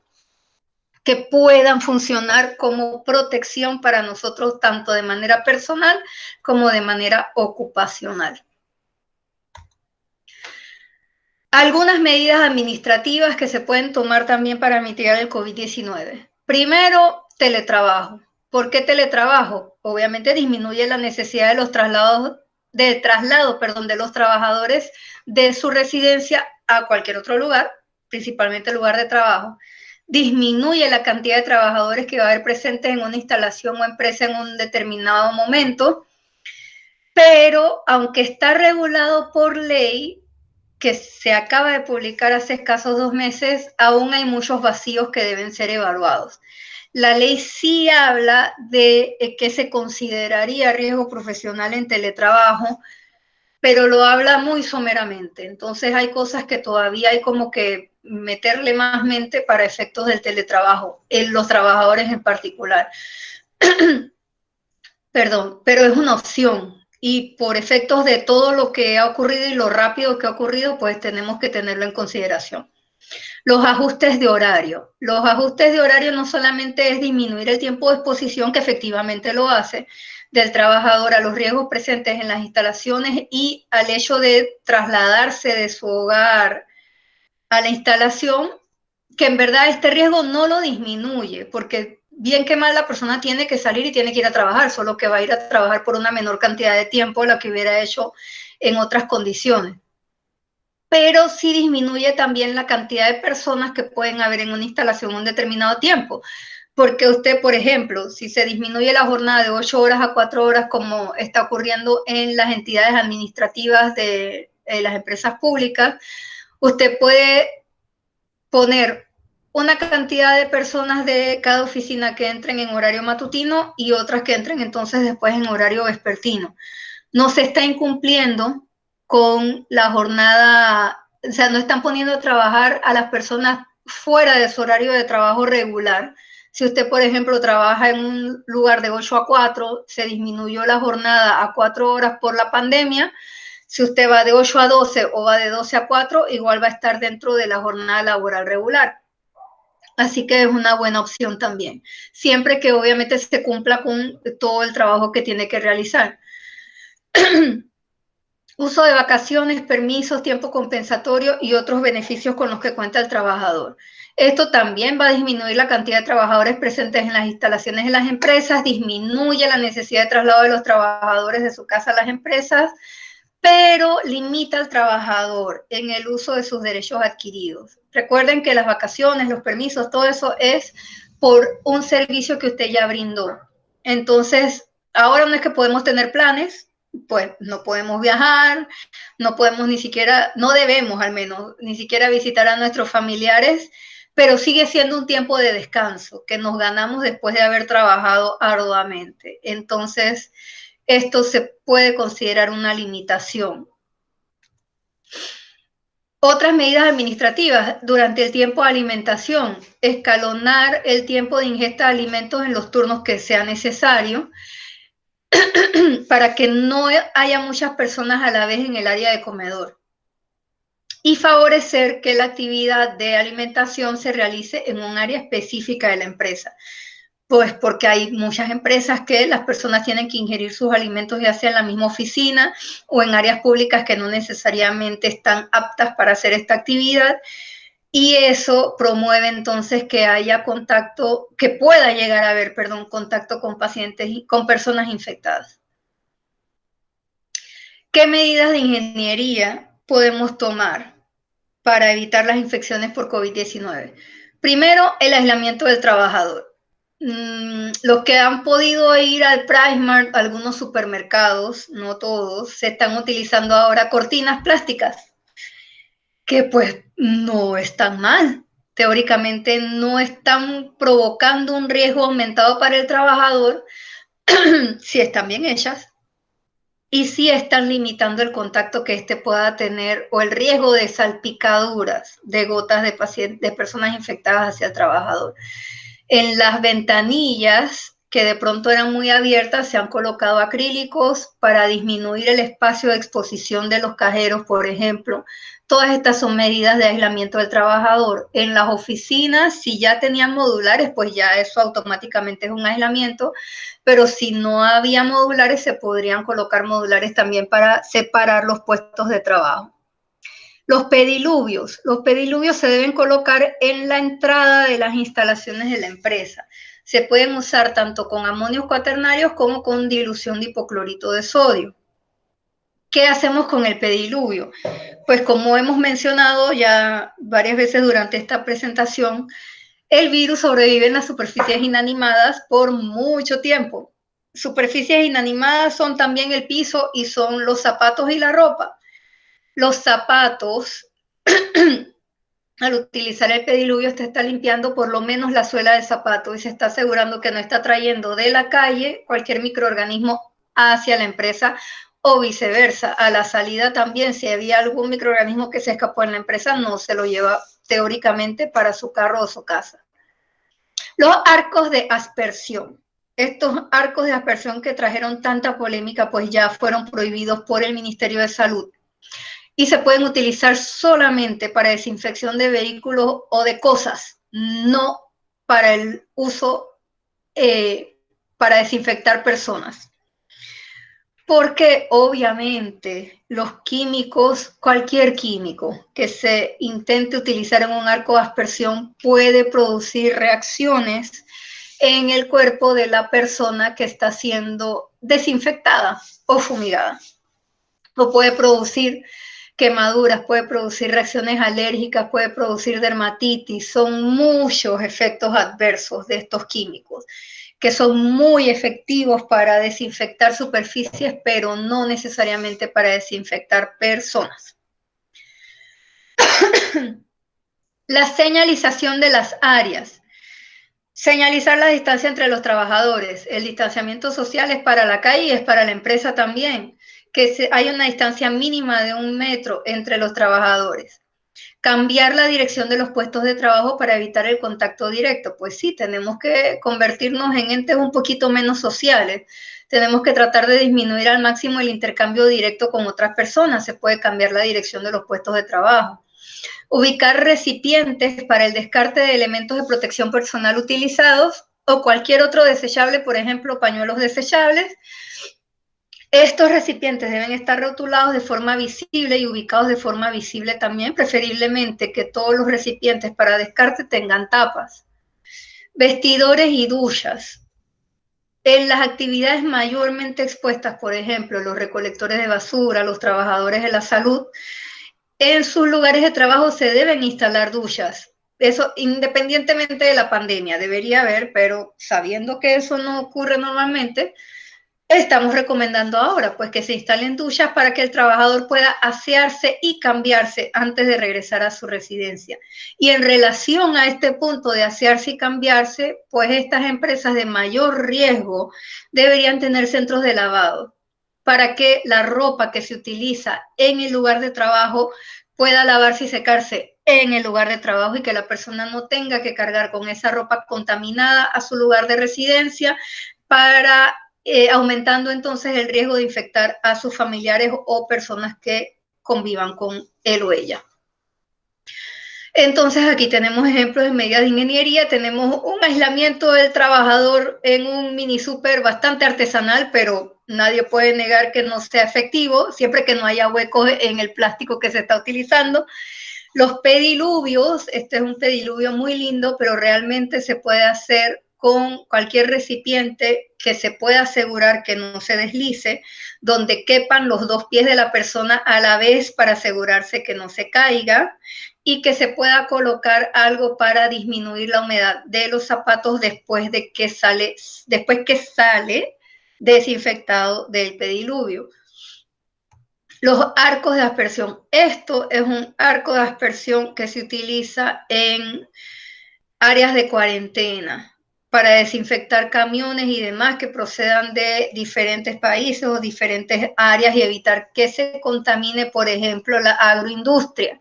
que puedan funcionar como protección para nosotros, tanto de manera personal como de manera ocupacional. Algunas medidas administrativas que se pueden tomar también para mitigar el COVID-19. Primero, teletrabajo. ¿Por qué teletrabajo? Obviamente disminuye la necesidad de los traslado de los trabajadores de su residencia a cualquier otro lugar, principalmente el lugar de trabajo. Disminuye la cantidad de trabajadores que va a haber presentes en una instalación o empresa en un determinado momento, pero aunque está regulado por ley, que se acaba de publicar hace escasos 2 meses, aún hay muchos vacíos que deben ser evaluados. La ley sí habla de que se consideraría riesgo profesional en teletrabajo, pero lo habla muy someramente. Entonces hay cosas que todavía hay como que meterle más mente para efectos del teletrabajo, en los trabajadores en particular. Perdón, pero es una opción. Y por efectos de todo lo que ha ocurrido y lo rápido que ha ocurrido, pues tenemos que tenerlo en consideración. Los ajustes de horario. Los ajustes de horario no solamente es disminuir el tiempo de exposición, que efectivamente lo hace, del trabajador a los riesgos presentes en las instalaciones y al hecho de trasladarse de su hogar a la instalación, que en verdad este riesgo no lo disminuye, porque bien que mal la persona tiene que salir y tiene que ir a trabajar, solo que va a ir a trabajar por una menor cantidad de tiempo de la que hubiera hecho en otras condiciones. Pero sí disminuye también la cantidad de personas que pueden haber en una instalación un determinado tiempo. Porque usted, por ejemplo, si se disminuye la jornada de 8 horas a 4 horas, como está ocurriendo en las entidades administrativas de las empresas públicas, usted puede poner una cantidad de personas de cada oficina que entren en horario matutino y otras que entren entonces después en horario vespertino. No se está incumpliendo con la jornada, o sea, no están poniendo a trabajar a las personas fuera de su horario de trabajo regular. Si usted, por ejemplo, trabaja en un lugar de 8 a 4, se disminuyó la jornada a 4 horas por la pandemia. Si usted va de 8 a 12 o va de 12 a 4, igual va a estar dentro de la jornada laboral regular. Así que es una buena opción también, siempre que obviamente se cumpla con todo el trabajo que tiene que realizar. Uso de vacaciones, permisos, tiempo compensatorio y otros beneficios con los que cuenta el trabajador. Esto también va a disminuir la cantidad de trabajadores presentes en las instalaciones de las empresas, disminuye la necesidad de traslado de los trabajadores de su casa a las empresas, pero limita al trabajador en el uso de sus derechos adquiridos. Recuerden que las vacaciones, los permisos, todo eso es por un servicio que usted ya brindó. Entonces, ahora no es que podemos tener planes, pues no podemos viajar, no podemos ni siquiera, no debemos al menos, ni siquiera visitar a nuestros familiares, pero sigue siendo un tiempo de descanso que nos ganamos después de haber trabajado arduamente. Entonces, esto se puede considerar una limitación. Otras medidas administrativas durante el tiempo de alimentación, escalonar el tiempo de ingesta de alimentos en los turnos que sea necesario para que no haya muchas personas a la vez en el área de comedor y favorecer que la actividad de alimentación se realice en un área específica de la empresa. Pues porque hay muchas empresas que las personas tienen que ingerir sus alimentos ya sea en la misma oficina o en áreas públicas que no necesariamente están aptas para hacer esta actividad, y eso promueve entonces que haya contacto, que pueda llegar a haber, contacto con pacientes y con personas infectadas. ¿Qué medidas de ingeniería podemos tomar para evitar las infecciones por COVID-19? Primero, el aislamiento del trabajador. Los que han podido ir al PriceMart, algunos supermercados, no todos, se están utilizando ahora cortinas plásticas, que pues no están mal. Teóricamente no están provocando un riesgo aumentado para el trabajador si están bien hechas y si están limitando el contacto que éste pueda tener o el riesgo de salpicaduras de gotas de personas infectadas hacia el trabajador. En las ventanillas que de pronto eran muy abiertas se han colocado acrílicos para disminuir el espacio de exposición de los cajeros, por ejemplo. Todas estas son medidas de aislamiento del trabajador. En las oficinas, si ya tenían modulares, pues ya eso automáticamente es un aislamiento, pero si no había modulares, se podrían colocar modulares también para separar los puestos de trabajo. Los pediluvios se deben colocar en la entrada de las instalaciones de la empresa. Se pueden usar tanto con amonios cuaternarios como con dilución de hipoclorito de sodio. ¿Qué hacemos con el pediluvio? Pues como hemos mencionado ya varias veces durante esta presentación, el virus sobrevive en las superficies inanimadas por mucho tiempo. Superficies inanimadas son también el piso y son los zapatos y la ropa. Los zapatos, al utilizar el pediluvio, usted está limpiando por lo menos la suela del zapato y se está asegurando que no está trayendo de la calle cualquier microorganismo hacia la empresa o viceversa. A la salida también, si había algún microorganismo que se escapó en la empresa, no se lo lleva teóricamente para su carro o su casa. Los arcos de aspersión. Estos arcos de aspersión que trajeron tanta polémica, pues ya fueron prohibidos por el Ministerio de Salud y se pueden utilizar solamente para desinfección de vehículos o de cosas, no para el uso para desinfectar personas. Porque obviamente los químicos, cualquier químico que se intente utilizar en un arco de aspersión puede producir reacciones en el cuerpo de la persona que está siendo desinfectada o fumigada. O puede producir quemaduras, puede producir reacciones alérgicas, puede producir dermatitis. Son muchos efectos adversos de estos químicos, que son muy efectivos para desinfectar superficies, pero no necesariamente para desinfectar personas. La señalización de las áreas. Señalizar la distancia entre los trabajadores. El distanciamiento social es para la calle y es para la empresa también. Que hay una distancia mínima de 1 metro entre los trabajadores. Cambiar la dirección de los puestos de trabajo para evitar el contacto directo. Pues sí, tenemos que convertirnos en entes un poquito menos sociales. Tenemos que tratar de disminuir al máximo el intercambio directo con otras personas. Se puede cambiar la dirección de los puestos de trabajo. Ubicar recipientes para el descarte de elementos de protección personal utilizados o cualquier otro desechable, por ejemplo, pañuelos desechables. Estos recipientes deben estar rotulados de forma visible y ubicados de forma visible también, preferiblemente que todos los recipientes para descarte tengan tapas. Vestidores y duchas. En las actividades mayormente expuestas, por ejemplo, los recolectores de basura, los trabajadores de la salud, en sus lugares de trabajo se deben instalar duchas. Eso independientemente de la pandemia, debería haber, pero sabiendo que eso no ocurre normalmente, estamos recomendando ahora pues que se instalen duchas para que el trabajador pueda asearse y cambiarse antes de regresar a su residencia. Y en relación a este punto de asearse y cambiarse, pues estas empresas de mayor riesgo deberían tener centros de lavado para que la ropa que se utiliza en el lugar de trabajo pueda lavarse y secarse en el lugar de trabajo y que la persona no tenga que cargar con esa ropa contaminada a su lugar de residencia para aumentando entonces el riesgo de infectar a sus familiares o personas que convivan con él o ella. Entonces aquí tenemos ejemplos de medidas de ingeniería, tenemos un aislamiento del trabajador en un mini súper bastante artesanal, pero nadie puede negar que no sea efectivo, siempre que no haya huecos en el plástico que se está utilizando. Los pediluvios, este es un pediluvio muy lindo, pero realmente se puede hacer con cualquier recipiente que se pueda asegurar que no se deslice, donde quepan los 2 pies de la persona a la vez para asegurarse que no se caiga y que se pueda colocar algo para disminuir la humedad de los zapatos después que sale desinfectado del pediluvio. Los arcos de aspersión. Esto es un arco de aspersión que se utiliza en áreas de cuarentena para desinfectar camiones y demás que procedan de diferentes países o diferentes áreas y evitar que se contamine, por ejemplo, la agroindustria.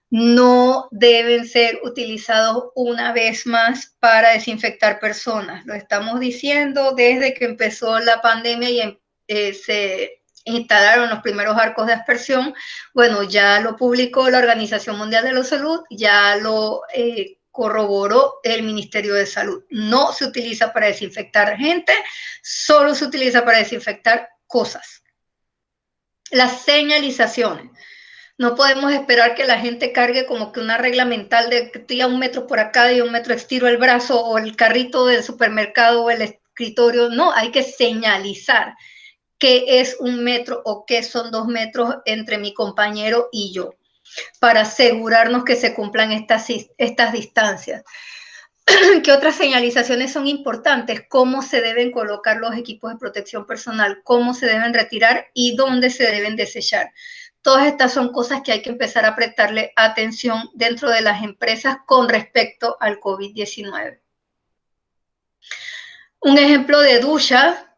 No deben ser utilizados una vez más para desinfectar personas. Lo estamos diciendo desde que empezó la pandemia y se instalaron los primeros arcos de aspersión. Bueno, ya lo publicó la Organización Mundial de la Salud, ya lo corroboró el Ministerio de Salud. No se utiliza para desinfectar gente, solo se utiliza para desinfectar cosas. Las señalizaciones. No podemos esperar que la gente cargue como que una regla mental de que estoy a 1 metro por acá y a 1 metro estiro el brazo o el carrito del supermercado o el escritorio. No, hay que señalizar qué es 1 metro o qué son 2 metros entre mi compañero y yo, para asegurarnos que se cumplan estas distancias. ¿Qué otras señalizaciones son importantes? Cómo se deben colocar los equipos de protección personal, cómo se deben retirar y dónde se deben desechar. Todas estas son cosas que hay que empezar a prestarle atención dentro de las empresas con respecto al COVID-19. Un ejemplo de ducha.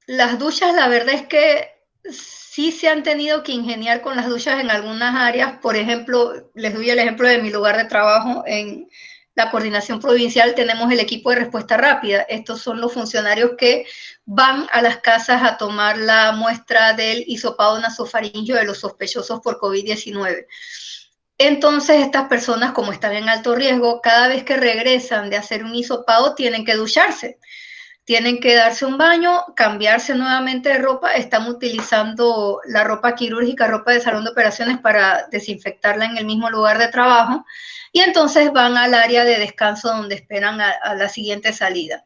Las duchas, la verdad es que sí se han tenido que ingeniar con las duchas en algunas áreas. Por ejemplo, les doy el ejemplo de mi lugar de trabajo en la coordinación provincial. Tenemos el equipo de respuesta rápida. Estos son los funcionarios que van a las casas a tomar la muestra del hisopado nasofaríngeo de los sospechosos por COVID-19. Entonces, estas personas, como están en alto riesgo, cada vez que regresan de hacer un hisopado, tienen que ducharse. Tienen que darse un baño, cambiarse nuevamente de ropa. Están utilizando la ropa quirúrgica, ropa de salón de operaciones para desinfectarla en el mismo lugar de trabajo. Y entonces van al área de descanso donde esperan a la siguiente salida.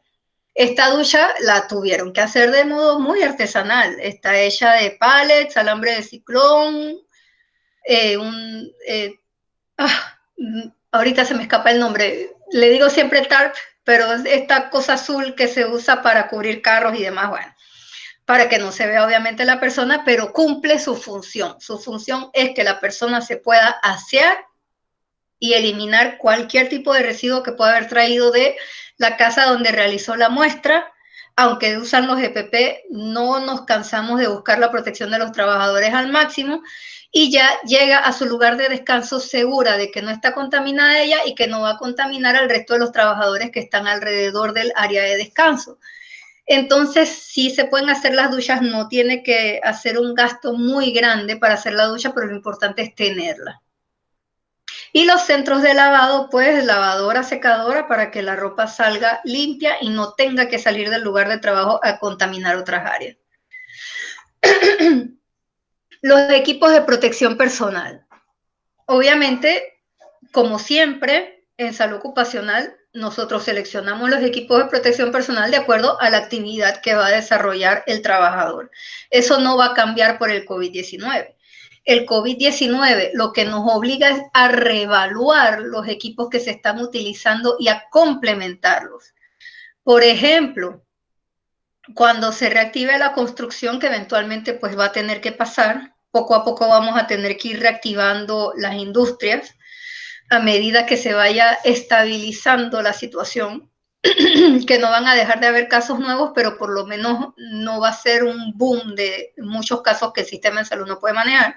Esta ducha la tuvieron que hacer de modo muy artesanal. Está hecha de pallets, alambre de ciclón, ahorita se me escapa el nombre, le digo siempre TARP, pero es esta cosa azul que se usa para cubrir carros y demás, bueno, para que no se vea obviamente la persona, pero cumple su función. Su función es que la persona se pueda asear y eliminar cualquier tipo de residuo que pueda haber traído de la casa donde realizó la muestra. Aunque usan los EPP, no nos cansamos de buscar la protección de los trabajadores al máximo y ya llega a su lugar de descanso segura de que no está contaminada ella y que no va a contaminar al resto de los trabajadores que están alrededor del área de descanso. Entonces, sí se pueden hacer las duchas, no tiene que hacer un gasto muy grande para hacer la ducha, pero lo importante es tenerla. Y los centros de lavado, pues lavadora, secadora, para que la ropa salga limpia y no tenga que salir del lugar de trabajo a contaminar otras áreas. Los equipos de protección personal. Obviamente, como siempre, en salud ocupacional, nosotros seleccionamos los equipos de protección personal de acuerdo a la actividad que va a desarrollar el trabajador. Eso no va a cambiar por el COVID-19. El COVID-19 lo que nos obliga es a reevaluar los equipos que se están utilizando y a complementarlos. Por ejemplo, cuando se reactive la construcción, que eventualmente pues va a tener que pasar, poco a poco vamos a tener que ir reactivando las industrias a medida que se vaya estabilizando la situación, que no van a dejar de haber casos nuevos, pero por lo menos no va a ser un boom de muchos casos que el sistema de salud no puede manejar.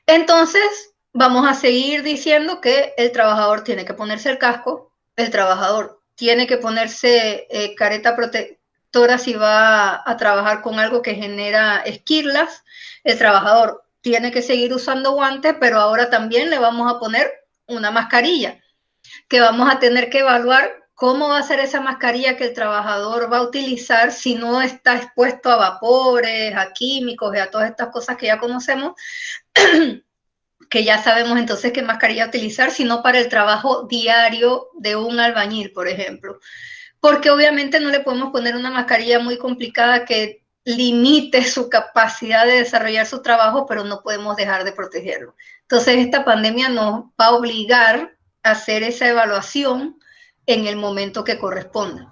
Entonces, vamos a seguir diciendo que el trabajador tiene que ponerse el casco, el trabajador tiene que ponerse careta protectora si va a trabajar con algo que genera esquirlas, el trabajador tiene que seguir usando guantes, pero ahora también le vamos a poner una mascarilla, que vamos a tener que evaluar cómo va a ser esa mascarilla que el trabajador va a utilizar si no está expuesto a vapores, a químicos y a todas estas cosas que ya conocemos, que ya sabemos entonces qué mascarilla utilizar, sino para el trabajo diario de un albañil, por ejemplo. Porque obviamente no le podemos poner una mascarilla muy complicada que limite su capacidad de desarrollar su trabajo, pero no podemos dejar de protegerlo. Entonces, esta pandemia nos va a obligar a hacer esa evaluación en el momento que corresponda.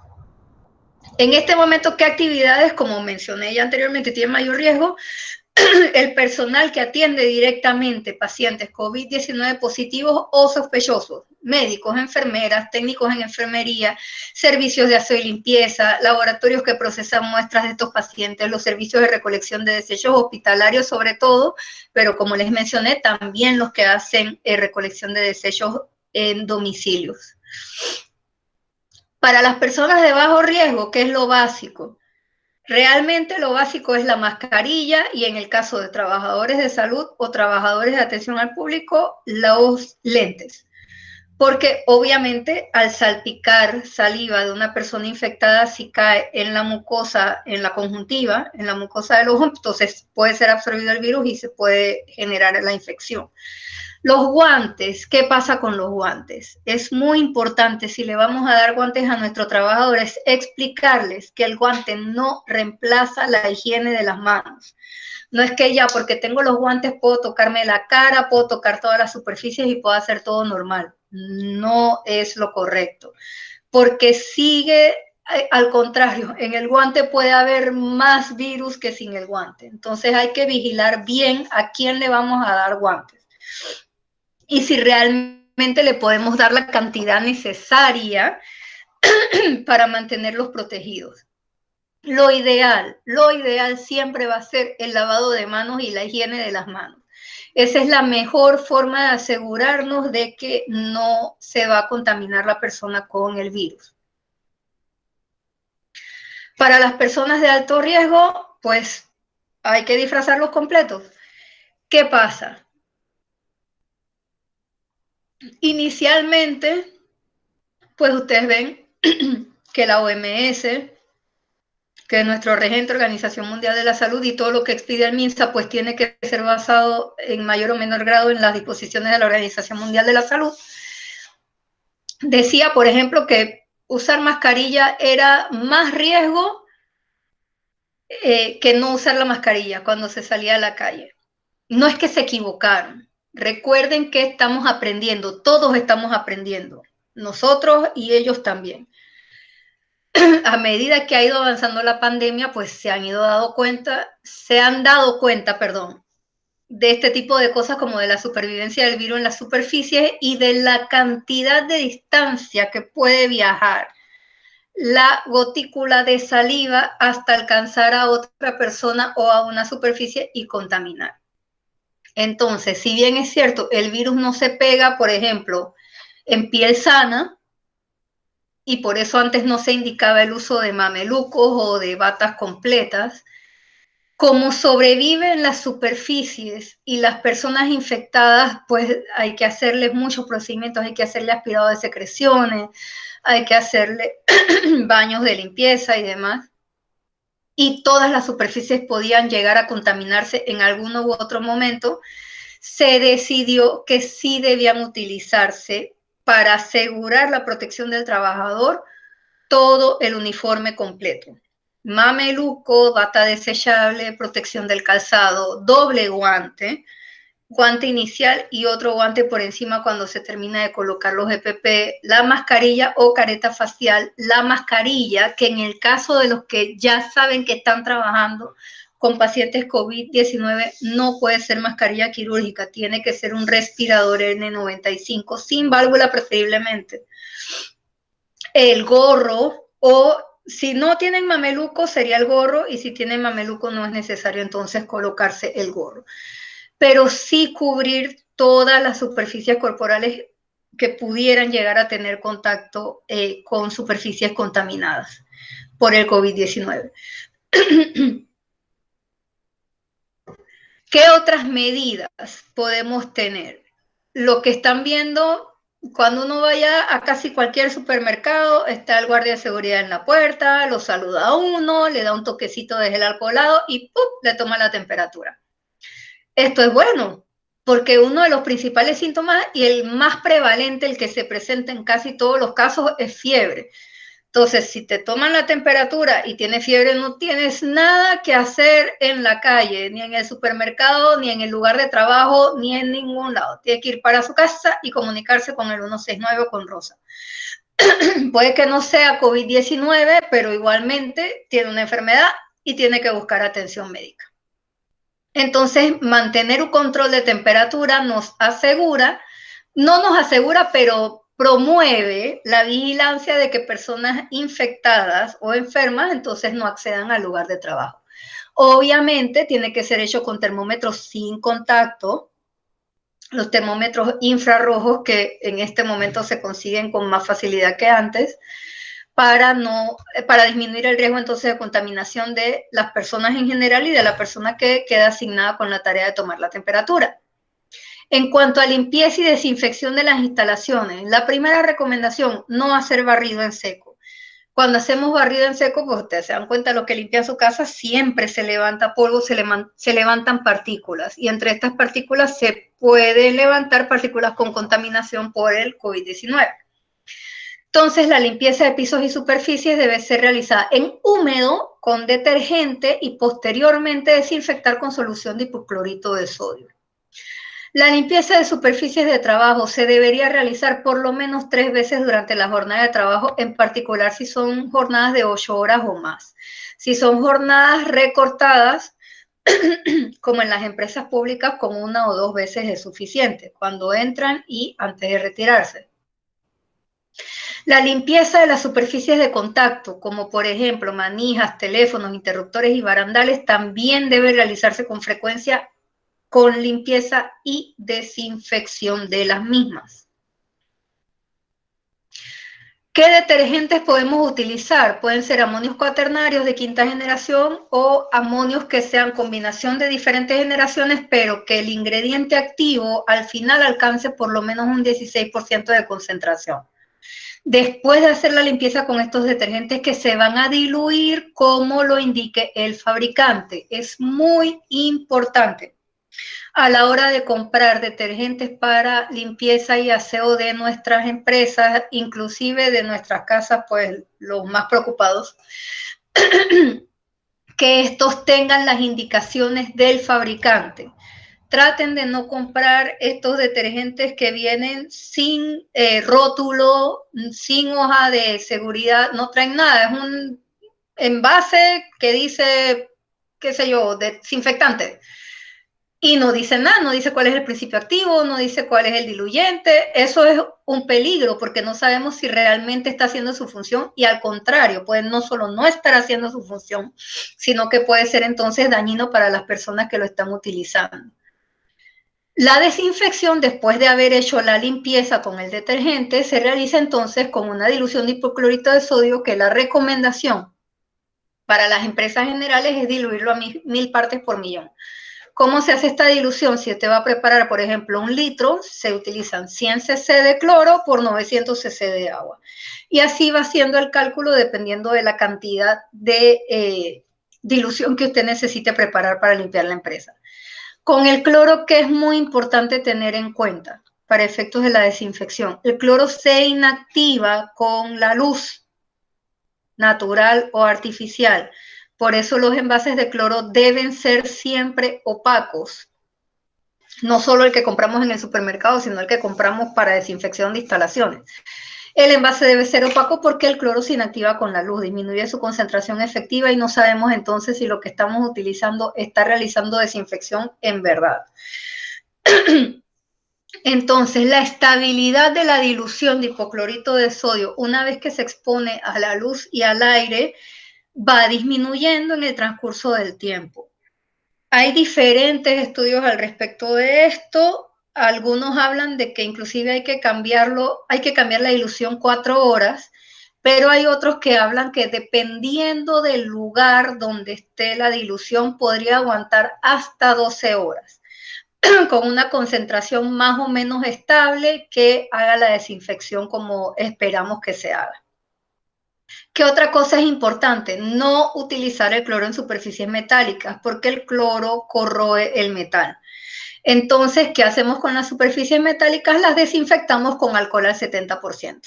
En este momento, ¿qué actividades, como mencioné ya anteriormente, tienen mayor riesgo? El personal que atiende directamente pacientes COVID-19 positivos o sospechosos, médicos, enfermeras, técnicos en enfermería, servicios de aseo y limpieza, laboratorios que procesan muestras de estos pacientes, los servicios de recolección de desechos hospitalarios sobre todo, pero como les mencioné, también los que hacen recolección de desechos en domicilios. Para las personas de bajo riesgo, ¿qué es lo básico? Realmente lo básico es la mascarilla y en el caso de trabajadores de salud o trabajadores de atención al público, los lentes. Porque obviamente al salpicar saliva de una persona infectada, si cae en la mucosa, en la conjuntiva, en la mucosa del ojo, entonces puede ser absorbido el virus y se puede generar la infección. Los guantes, ¿qué pasa con los guantes? Es muy importante, si le vamos a dar guantes a nuestros trabajadores, explicarles que el guante no reemplaza la higiene de las manos. No es que ya porque tengo los guantes puedo tocarme la cara, puedo tocar todas las superficies y puedo hacer todo normal. No es lo correcto, porque sigue, al contrario, en el guante puede haber más virus que sin el guante. Entonces hay que vigilar bien a quién le vamos a dar guantes. Y si realmente le podemos dar la cantidad necesaria para mantenerlos protegidos. Lo ideal siempre va a ser el lavado de manos y la higiene de las manos. Esa es la mejor forma de asegurarnos de que no se va a contaminar la persona con el virus. Para las personas de alto riesgo, pues hay que disfrazarlos completos. ¿Qué pasa? Inicialmente, pues ustedes ven que la OMS, que es nuestro regente, Organización Mundial de la Salud, y todo lo que expide el MINSA, pues tiene que ser basado en mayor o menor grado en las disposiciones de la Organización Mundial de la Salud. Decía, por ejemplo, que usar mascarilla era más riesgo que no usar la mascarilla cuando se salía a la calle. no es que se equivocaron. Recuerden que estamos aprendiendo, todos estamos aprendiendo, nosotros y ellos también. A medida que ha ido avanzando la pandemia, pues se han dado cuenta, perdón, de este tipo de cosas como de la supervivencia del virus en las superficies y de la cantidad de distancia que puede viajar la gotícula de saliva hasta alcanzar a otra persona o a una superficie y contaminar. Entonces, si bien es cierto, el virus no se pega, por ejemplo, en piel sana, y por eso antes no se indicaba el uso de mamelucos o de batas completas, como sobrevive en las superficies y las personas infectadas, pues hay que hacerles muchos procedimientos, hay que hacerle aspirado de secreciones, hay que hacerle baños de limpieza y demás. Y todas las superficies podían llegar a contaminarse en alguno u otro momento. Se decidió que sí debían utilizarse para asegurar la protección del trabajador todo el uniforme completo. Mameluco, bata desechable, protección del calzado, doble guante, guante inicial y otro guante por encima cuando se termina de colocar los EPP, la mascarilla o careta facial, la mascarilla que en el caso de los que ya saben que están trabajando con pacientes COVID-19 no puede ser mascarilla quirúrgica, tiene que ser un respirador N95 sin válvula preferiblemente. El gorro, o si no tienen mameluco sería el gorro, y si tienen mameluco no es necesario entonces colocarse el gorro, pero sí cubrir todas las superficies corporales que pudieran llegar a tener contacto con superficies contaminadas por el COVID-19. ¿Qué otras medidas podemos tener? Lo que están viendo, cuando uno vaya a casi cualquier supermercado, está el guardia de seguridad en la puerta, lo saluda a uno, le da un toquecito de gel alcoholado y ¡pum!, le toma la temperatura. Esto es bueno, porque uno de los principales síntomas y el más prevalente, el que se presenta en casi todos los casos, es fiebre. Entonces, si te toman la temperatura y tienes fiebre, no tienes nada que hacer en la calle, ni en el supermercado, ni en el lugar de trabajo, ni en ningún lado. Tiene que ir para su casa y comunicarse con el 169 o con Rosa. Puede que no sea COVID-19, pero igualmente tiene una enfermedad y tiene que buscar atención médica. Entonces, mantener un control de temperatura nos asegura, no nos asegura, pero promueve la vigilancia de que personas infectadas o enfermas entonces no accedan al lugar de trabajo. Obviamente tiene que ser hecho con termómetros sin contacto, los termómetros infrarrojos que en este momento se consiguen con más facilidad que antes, para disminuir el riesgo entonces de contaminación de las personas en general y de la persona que queda asignada con la tarea de tomar la temperatura. En cuanto a limpieza y desinfección de las instalaciones, la primera recomendación, no hacer barrido en seco. Cuando hacemos barrido en seco, pues ustedes se dan cuenta, los que limpian su casa siempre se levanta polvo, se levantan partículas, y entre estas partículas se pueden levantar partículas con contaminación por el COVID-19. Entonces, la limpieza de pisos y superficies debe ser realizada en húmedo con detergente y posteriormente desinfectar con solución de hipoclorito de sodio. La limpieza de superficies de trabajo se debería realizar por lo menos 3 veces durante la jornada de trabajo, en particular si son jornadas de 8 horas o más. Si son jornadas recortadas, como en las empresas públicas, con 1 o 2 veces es suficiente, cuando entran y antes de retirarse. La limpieza de las superficies de contacto, como por ejemplo manijas, teléfonos, interruptores y barandales, también debe realizarse con frecuencia con limpieza y desinfección de las mismas. ¿Qué detergentes podemos utilizar? Pueden ser amonios cuaternarios de 5ª generación o amonios que sean combinación de diferentes generaciones, pero que el ingrediente activo al final alcance por lo menos un 16% de concentración. Después de hacer la limpieza con estos detergentes que se van a diluir como lo indique el fabricante. Es muy importante a la hora de comprar detergentes para limpieza y aseo de nuestras empresas, inclusive de nuestras casas, pues los más preocupados, que estos tengan las indicaciones del fabricante. traten de no comprar estos detergentes que vienen sin rótulo, sin hoja de seguridad, no traen nada, es un envase que dice, qué sé yo, desinfectante. Y no dice nada, no dice cuál es el principio activo, no dice cuál es el diluyente. Eso es un peligro porque no sabemos si realmente está haciendo su función y al contrario, puede no solo no estar haciendo su función, sino que puede ser entonces dañino para las personas que lo están utilizando. La desinfección, después de haber hecho la limpieza con el detergente, se realiza entonces con una dilución de hipoclorito de sodio, que la recomendación para las empresas generales es diluirlo a 1000 partes por millón. ¿Cómo se hace esta dilución? Si usted va a preparar, por ejemplo, 1 litro, se utilizan 100 cc de cloro por 900 cc de agua. Y así va haciendo el cálculo dependiendo de la cantidad de dilución que usted necesite preparar para limpiar la empresa. Con el cloro, ¿qué es muy importante tener en cuenta para efectos de la desinfección? El cloro se inactiva con la luz natural o artificial. Por eso los envases de cloro deben ser siempre opacos. No solo el que compramos en el supermercado, sino el que compramos para desinfección de instalaciones. El envase debe ser opaco porque el cloro se inactiva con la luz, disminuye su concentración efectiva y no sabemos entonces si lo que estamos utilizando está realizando desinfección en verdad. Entonces, la estabilidad de la dilución de hipoclorito de sodio, una vez que se expone a la luz y al aire, va disminuyendo en el transcurso del tiempo. Hay diferentes estudios al respecto de esto. Algunos hablan de que inclusive hay que cambiar la dilución 4 horas, pero hay otros que hablan que dependiendo del lugar donde esté la dilución podría aguantar hasta 12 horas con una concentración más o menos estable que haga la desinfección como esperamos que se haga. ¿Qué otra cosa es importante? No utilizar el cloro en superficies metálicas porque el cloro corroe el metal. Entonces, ¿qué hacemos con las superficies metálicas? Las desinfectamos con alcohol al 70%.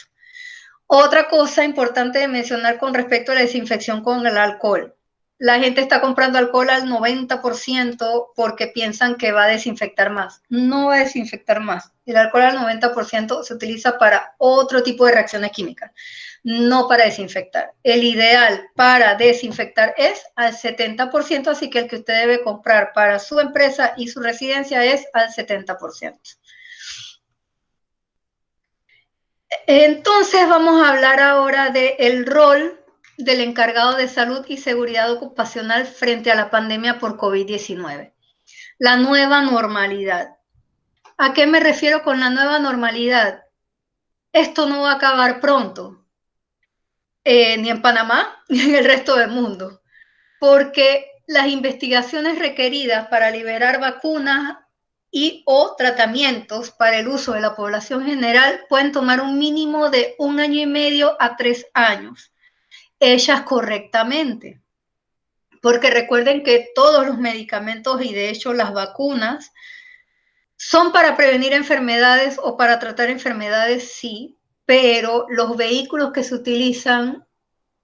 Otra cosa importante de mencionar con respecto a la desinfección con el alcohol. La gente está comprando alcohol al 90% porque piensan que va a desinfectar más. No va a desinfectar más. El alcohol al 90% se utiliza para otro tipo de reacciones químicas, no para desinfectar. El ideal para desinfectar es al 70%, así que el que usted debe comprar para su empresa y su residencia es al 70%. Entonces vamos a hablar ahora del rol del encargado de salud y seguridad ocupacional frente a la pandemia por COVID-19. La nueva normalidad. ¿A qué me refiero con la nueva normalidad? Esto no va a acabar pronto, ni en Panamá ni en el resto del mundo, porque las investigaciones requeridas para liberar vacunas y o tratamientos para el uso de la población general pueden tomar un mínimo de 1 año y medio a 3 años, hechas correctamente. Porque recuerden que todos los medicamentos y de hecho las vacunas son para prevenir enfermedades o para tratar enfermedades, sí, pero los vehículos que se utilizan,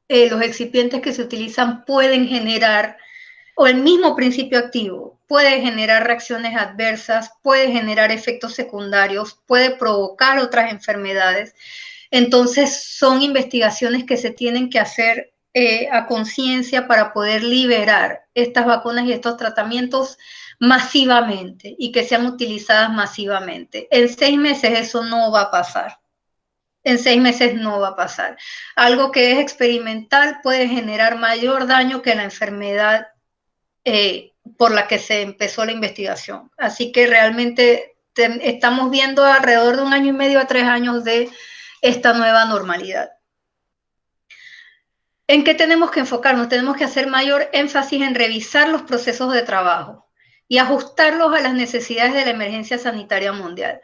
los excipientes que se utilizan pueden generar, o el mismo principio activo, puede generar reacciones adversas, puede generar efectos secundarios, puede provocar otras enfermedades. Entonces son investigaciones que se tienen que hacer a conciencia para poder liberar estas vacunas y estos tratamientos masivamente y que sean utilizadas masivamente. En 6 meses eso no va a pasar. En 6 meses no va a pasar. Algo que es experimental puede generar mayor daño que la enfermedad por la que se empezó la investigación. Así que realmente estamos viendo alrededor de 1 año y medio a 3 años de esta nueva normalidad. ¿En qué tenemos que enfocarnos? Tenemos que hacer mayor énfasis en revisar los procesos de trabajo y ajustarlos a las necesidades de la emergencia sanitaria mundial.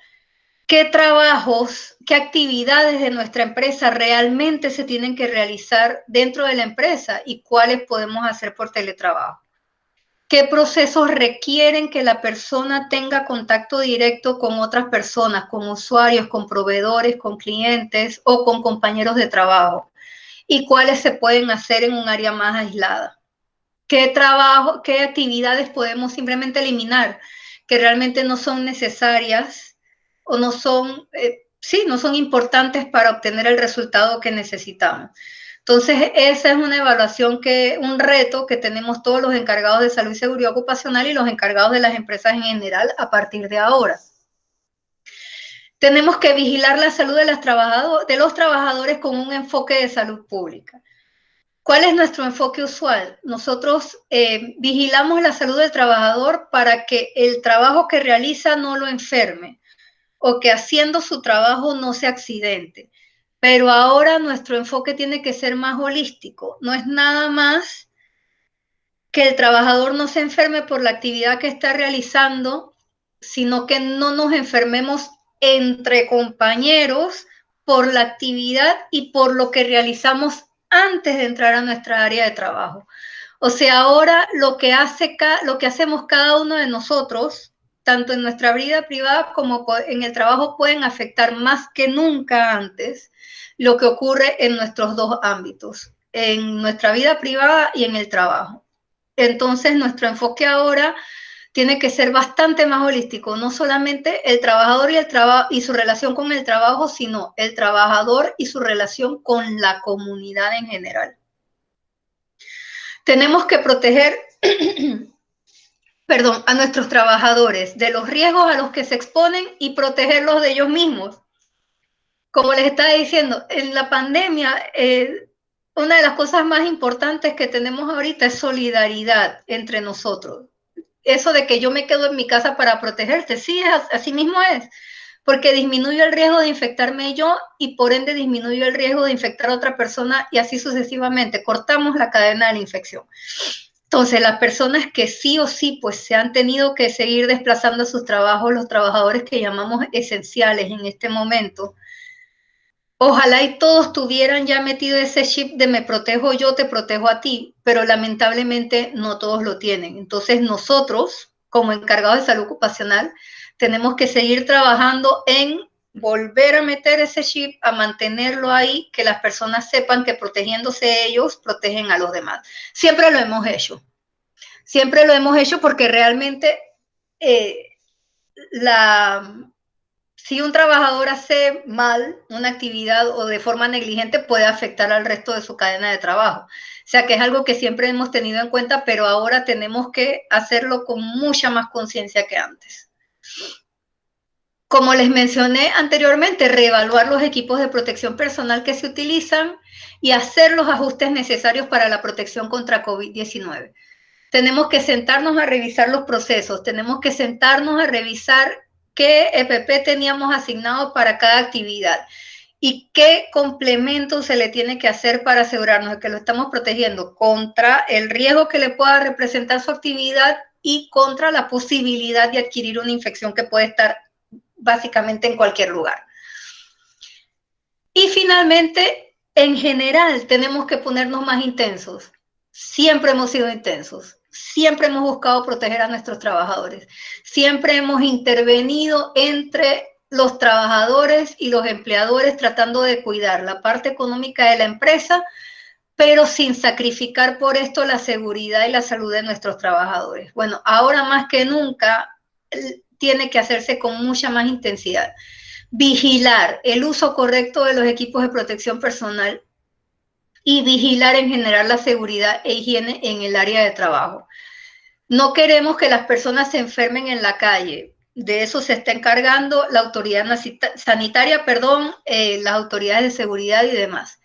¿Qué trabajos, qué actividades de nuestra empresa realmente se tienen que realizar dentro de la empresa y cuáles podemos hacer por teletrabajo? ¿Qué procesos requieren que la persona tenga contacto directo con otras personas, con usuarios, con proveedores, con clientes o con compañeros de trabajo? ¿Y cuáles se pueden hacer en un área más aislada? ¿Qué actividades podemos simplemente eliminar? que realmente no son necesarias o no son, no son importantes para obtener el resultado que necesitamos. Entonces, esa es una evaluación, un reto que tenemos todos los encargados de salud y seguridad ocupacional y los encargados de las empresas en general a partir de ahora. Tenemos que vigilar la salud de los trabajadores con un enfoque de salud pública. ¿Cuál es nuestro enfoque usual? Nosotros vigilamos la salud del trabajador para que el trabajo que realiza no lo enferme o que haciendo su trabajo no se accidente. Pero ahora nuestro enfoque tiene que ser más holístico. No es nada más que el trabajador no se enferme por la actividad que está realizando, sino que no nos enfermemos entre compañeros por la actividad y por lo que realizamos antes de entrar a nuestra área de trabajo. O sea, ahora lo que hacemos cada uno de nosotros, tanto en nuestra vida privada como en el trabajo, pueden afectar más que nunca antes lo que ocurre en nuestros dos ámbitos, en nuestra vida privada y en el trabajo. Entonces, nuestro enfoque ahora tiene que ser bastante más holístico, no solamente el trabajador y su relación con el trabajo, sino el trabajador y su relación con la comunidad en general. Tenemos que proteger a nuestros trabajadores de los riesgos a los que se exponen y protegerlos de ellos mismos. Como les estaba diciendo, en la pandemia, una de las cosas más importantes que tenemos ahorita es solidaridad entre nosotros. Eso de que yo me quedo en mi casa para protegerte, sí, así mismo es, porque disminuyo el riesgo de infectarme yo y por ende disminuyo el riesgo de infectar a otra persona y así sucesivamente, cortamos la cadena de la infección. Entonces, las personas que sí o sí pues se han tenido que seguir desplazando a sus trabajos, los trabajadores que llamamos esenciales en este momento, ojalá y todos tuvieran ya metido ese chip de me protejo yo, te protejo a ti, pero lamentablemente no todos lo tienen. Entonces nosotros, como encargados de salud ocupacional, tenemos que seguir trabajando en volver a meter ese chip, a mantenerlo ahí, que las personas sepan que protegiéndose ellos, protegen a los demás. Siempre lo hemos hecho. Siempre lo hemos hecho porque realmente si un trabajador hace mal una actividad o de forma negligente, puede afectar al resto de su cadena de trabajo. O sea que es algo que siempre hemos tenido en cuenta, pero ahora tenemos que hacerlo con mucha más conciencia que antes. Como les mencioné anteriormente, reevaluar los equipos de protección personal que se utilizan y hacer los ajustes necesarios para la protección contra COVID-19. Tenemos que sentarnos a revisar los procesos, tenemos que sentarnos a revisar qué EPP teníamos asignado para cada actividad y qué complemento se le tiene que hacer para asegurarnos de que lo estamos protegiendo contra el riesgo que le pueda representar su actividad y contra la posibilidad de adquirir una infección que puede estar básicamente en cualquier lugar. Y finalmente, en general, tenemos que ponernos más intensos. Siempre hemos sido intensos. Siempre hemos buscado proteger a nuestros trabajadores. Siempre hemos intervenido entre los trabajadores y los empleadores tratando de cuidar la parte económica de la empresa, pero sin sacrificar por esto la seguridad y la salud de nuestros trabajadores. Bueno, ahora más que nunca tiene que hacerse con mucha más intensidad. Vigilar el uso correcto de los equipos de protección personal y vigilar en general la seguridad e higiene en el área de trabajo. No queremos que las personas se enfermen en la calle. De eso se está encargando la autoridad sanitaria, las autoridades de seguridad y demás.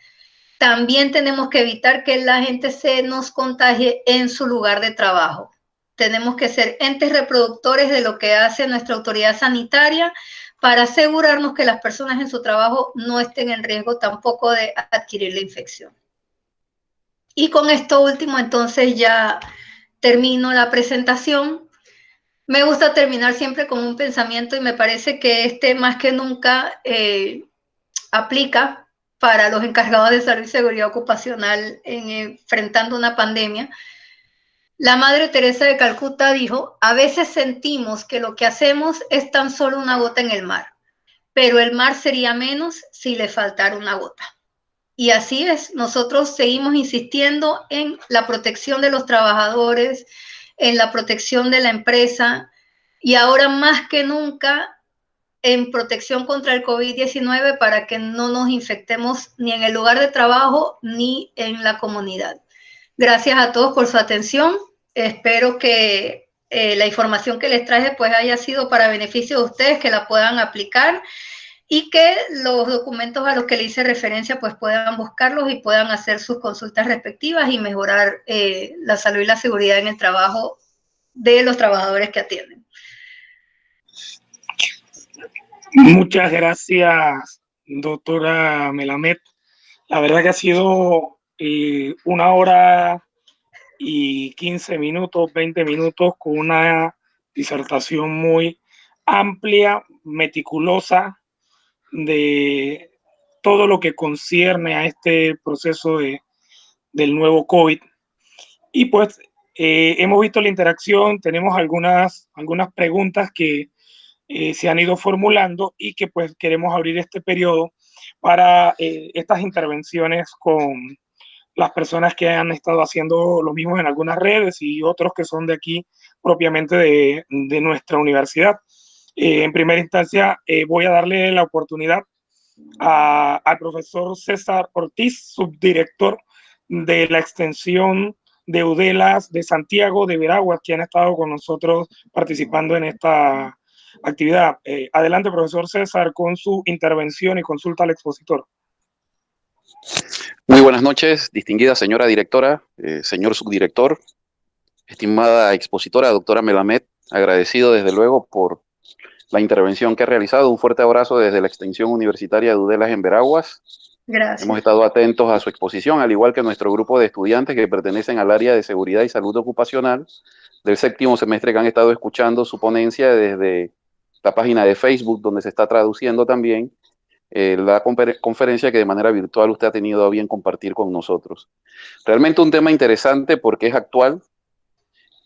También tenemos que evitar que la gente se nos contagie en su lugar de trabajo. Tenemos que ser entes reproductores de lo que hace nuestra autoridad sanitaria para asegurarnos que las personas en su trabajo no estén en riesgo tampoco de adquirir la infección. Y con esto último, entonces ya termino la presentación. Me gusta terminar siempre con un pensamiento y me parece que más que nunca aplica para los encargados de salud y seguridad ocupacional enfrentando una pandemia. La Madre Teresa de Calcuta dijo: a veces sentimos que lo que hacemos es tan solo una gota en el mar, pero el mar sería menos si le faltara una gota. Y así es, nosotros seguimos insistiendo en la protección de los trabajadores, en la protección de la empresa, y ahora más que nunca en protección contra el COVID-19 para que no nos infectemos ni en el lugar de trabajo ni en la comunidad. Gracias a todos por su atención. Espero que la información que les traje pues haya sido para beneficio de ustedes, que la puedan aplicar y que los documentos a los que le hice referencia pues puedan buscarlos y puedan hacer sus consultas respectivas y mejorar la salud y la seguridad en el trabajo de los trabajadores que atienden. Muchas gracias, doctora Melamed. La verdad que ha sido 1 hora y 15 minutos, 20 minutos con una disertación muy amplia, meticulosa de todo lo que concierne a este proceso del nuevo COVID. Y pues hemos visto la interacción, tenemos algunas preguntas que se han ido formulando y que pues queremos abrir este periodo para estas intervenciones con las personas que han estado haciendo lo mismo en algunas redes y otros que son de aquí propiamente de nuestra universidad. En primera instancia, voy a darle la oportunidad al profesor César Ortiz, subdirector de la extensión de UDELAS de Santiago de Veraguas, quien ha estado con nosotros participando en esta actividad. Adelante, profesor César, con su intervención y consulta al expositor. Muy buenas noches, distinguida señora directora, señor subdirector, estimada expositora, doctora Melamed, agradecido desde luego por la intervención que ha realizado. Un fuerte abrazo desde la extensión universitaria de UDELAS en Veraguas. Gracias. Hemos estado atentos a su exposición, al igual que nuestro grupo de estudiantes que pertenecen al área de seguridad y salud ocupacional del 7º semestre, que han estado escuchando su ponencia desde la página de Facebook, donde se está traduciendo también la conferencia que de manera virtual usted ha tenido a bien compartir con nosotros. Realmente un tema interesante porque es actual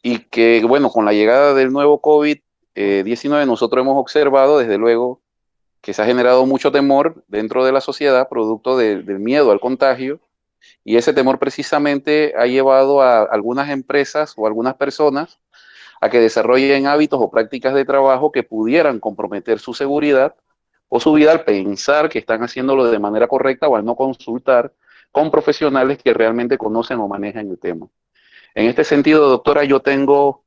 y que, bueno, con la llegada del nuevo COVID-19 nosotros hemos observado, desde luego, que se ha generado mucho temor dentro de la sociedad, producto del miedo al contagio, y ese temor precisamente ha llevado a algunas empresas o algunas personas a que desarrollen hábitos o prácticas de trabajo que pudieran comprometer su seguridad o su vida al pensar que están haciéndolo de manera correcta o al no consultar con profesionales que realmente conocen o manejan el tema. En este sentido, doctora, yo tengo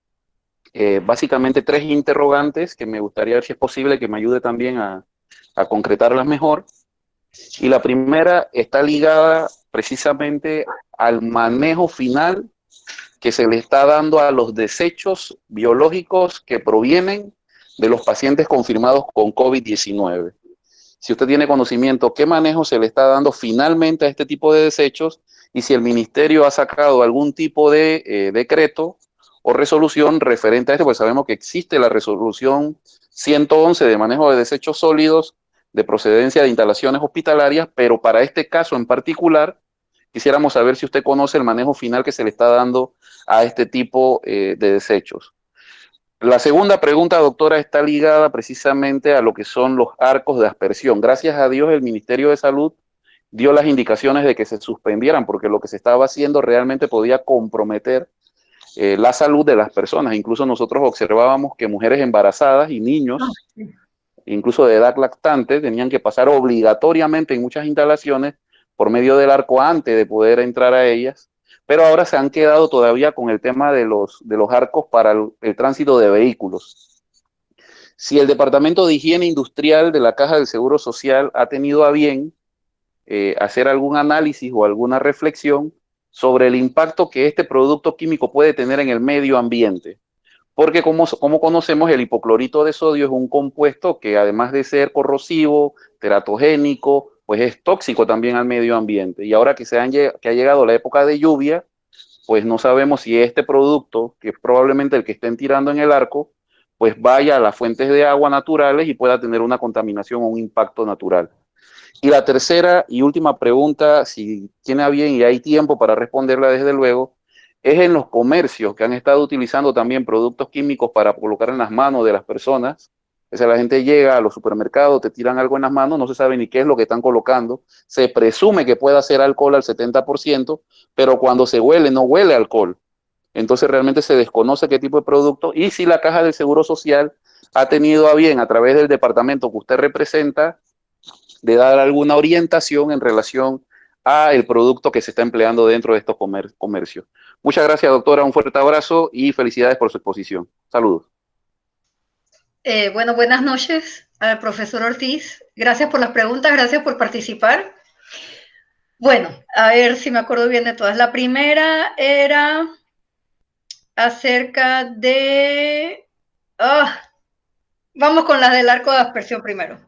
básicamente 3 interrogantes que me gustaría ver si es posible que me ayude también a concretarlas mejor. Y la primera está ligada precisamente al manejo final que se le está dando a los desechos biológicos que provienen de los pacientes confirmados con COVID-19. Si usted tiene conocimiento, ¿qué manejo se le está dando finalmente a este tipo de desechos? Y si el ministerio ha sacado algún tipo de decreto o resolución referente a esto, pues sabemos que existe la resolución 111 de manejo de desechos sólidos de procedencia de instalaciones hospitalarias, pero para este caso en particular, quisiéramos saber si usted conoce el manejo final que se le está dando a este tipo de desechos. La segunda pregunta, doctora, está ligada precisamente a lo que son los arcos de aspersión. Gracias a Dios el Ministerio de Salud dio las indicaciones de que se suspendieran porque lo que se estaba haciendo realmente podía comprometer la salud de las personas. Incluso nosotros observábamos que mujeres embarazadas y niños, incluso de edad lactante, tenían que pasar obligatoriamente en muchas instalaciones por medio del arco antes de poder entrar a ellas, pero ahora se han quedado todavía con el tema de los arcos para el tránsito de vehículos. Si el Departamento de Higiene Industrial de la Caja del Seguro Social ha tenido a bien hacer algún análisis o alguna reflexión sobre el impacto que este producto químico puede tener en el medio ambiente. Porque como conocemos, el hipoclorito de sodio es un compuesto que además de ser corrosivo, teratogénico, pues es tóxico también al medio ambiente. Y ahora que ha llegado la época de lluvia, pues no sabemos si este producto, que es probablemente el que estén tirando en el arco, pues vaya a las fuentes de agua naturales y pueda tener una contaminación o un impacto natural. Y la tercera y última pregunta, si tiene a bien y hay tiempo para responderla desde luego, es en los comercios que han estado utilizando también productos químicos para colocar en las manos de las personas. O sea, la gente llega a los supermercados, te tiran algo en las manos, no se sabe ni qué es lo que están colocando. Se presume que pueda ser alcohol al 70%, pero cuando se huele, no huele alcohol. entonces realmente se desconoce qué tipo de producto y si la Caja del Seguro Social ha tenido a bien, a través del departamento que usted representa, de dar alguna orientación en relación a el producto que se está empleando dentro de estos comercios. Muchas gracias, doctora. Un fuerte abrazo y felicidades por su exposición. Saludos. Bueno, buenas noches al profesor Ortiz. Gracias por las preguntas, gracias por participar. Bueno, a ver si me acuerdo bien de todas. La primera era acerca de... vamos con las del arco de aspersión primero.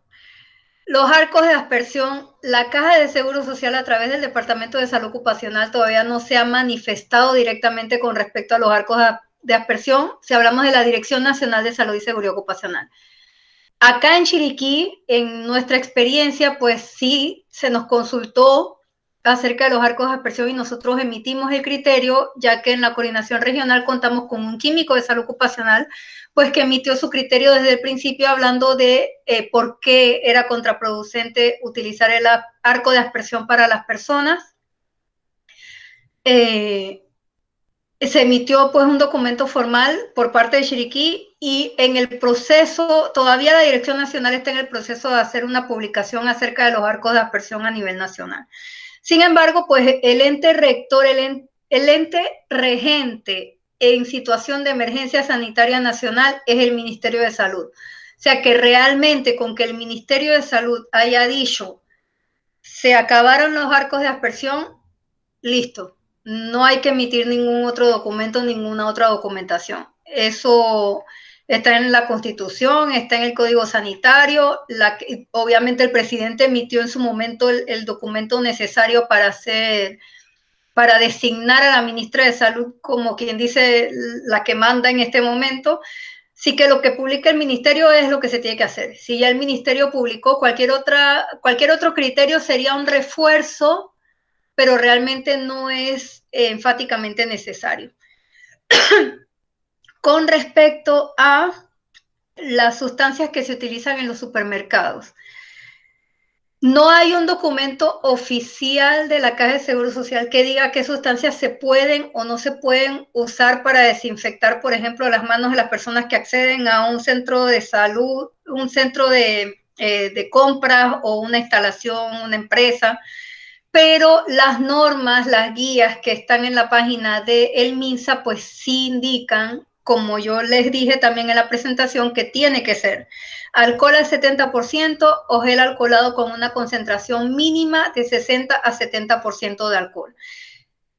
Los arcos de aspersión, la Caja de Seguro Social a través del Departamento de Salud Ocupacional todavía no se ha manifestado directamente con respecto a los arcos de aspersión si hablamos de la Dirección Nacional de Salud y Seguridad Ocupacional. Acá en Chiriquí, en nuestra experiencia, pues sí se nos consultó acerca de los arcos de aspersión y nosotros emitimos el criterio, ya que en la coordinación regional contamos con un químico de salud ocupacional, pues que emitió su criterio desde el principio hablando de por qué era contraproducente utilizar el arco de aspersión para las personas. Se emitió pues un documento formal por parte de Chiriquí y en el proceso, todavía la Dirección Nacional está en el proceso de hacer una publicación acerca de los arcos de aspersión a nivel nacional. Sin embargo, pues el ente rector, el ente regente en situación de emergencia sanitaria nacional es el Ministerio de Salud. O sea que realmente con que el Ministerio de Salud haya dicho se acabaron los arcos de aspersión, listo. No hay que emitir ningún otro documento, ninguna otra documentación. Eso está en la Constitución, está en el Código Sanitario. Obviamente el presidente emitió en su momento el documento necesario para designar a la ministra de Salud como quien dice la que manda en este momento. Sí que lo que publica el ministerio es lo que se tiene que hacer. Si ya el ministerio publicó cualquier otro criterio sería un refuerzo, pero realmente no es enfáticamente necesario. Con respecto a las sustancias que se utilizan en los supermercados, no hay un documento oficial de la Caja de Seguro Social que diga qué sustancias se pueden o no se pueden usar para desinfectar, por ejemplo, las manos de las personas que acceden a un centro de salud, un centro de compras o una instalación, una empresa. Pero las normas, las guías que están en la página de el MINSA, pues sí indican, como yo les dije también en la presentación, que tiene que ser alcohol al 70% o gel alcoholado con una concentración mínima de 60 a 70% de alcohol.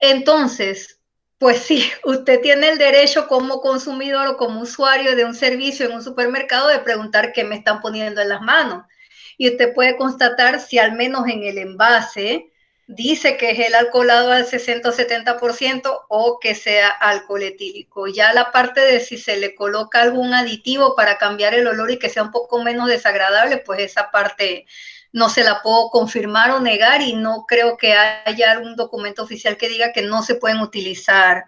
Entonces, pues sí, usted tiene el derecho como consumidor o como usuario de un servicio en un supermercado de preguntar qué me están poniendo en las manos. Y usted puede constatar si al menos en el envase dice que es el alcoholado al 60 o 70% o que sea alcohol etílico. Ya la parte de si se le coloca algún aditivo para cambiar el olor y que sea un poco menos desagradable, pues esa parte no se la puedo confirmar o negar y no creo que haya algún documento oficial que diga que no se pueden utilizar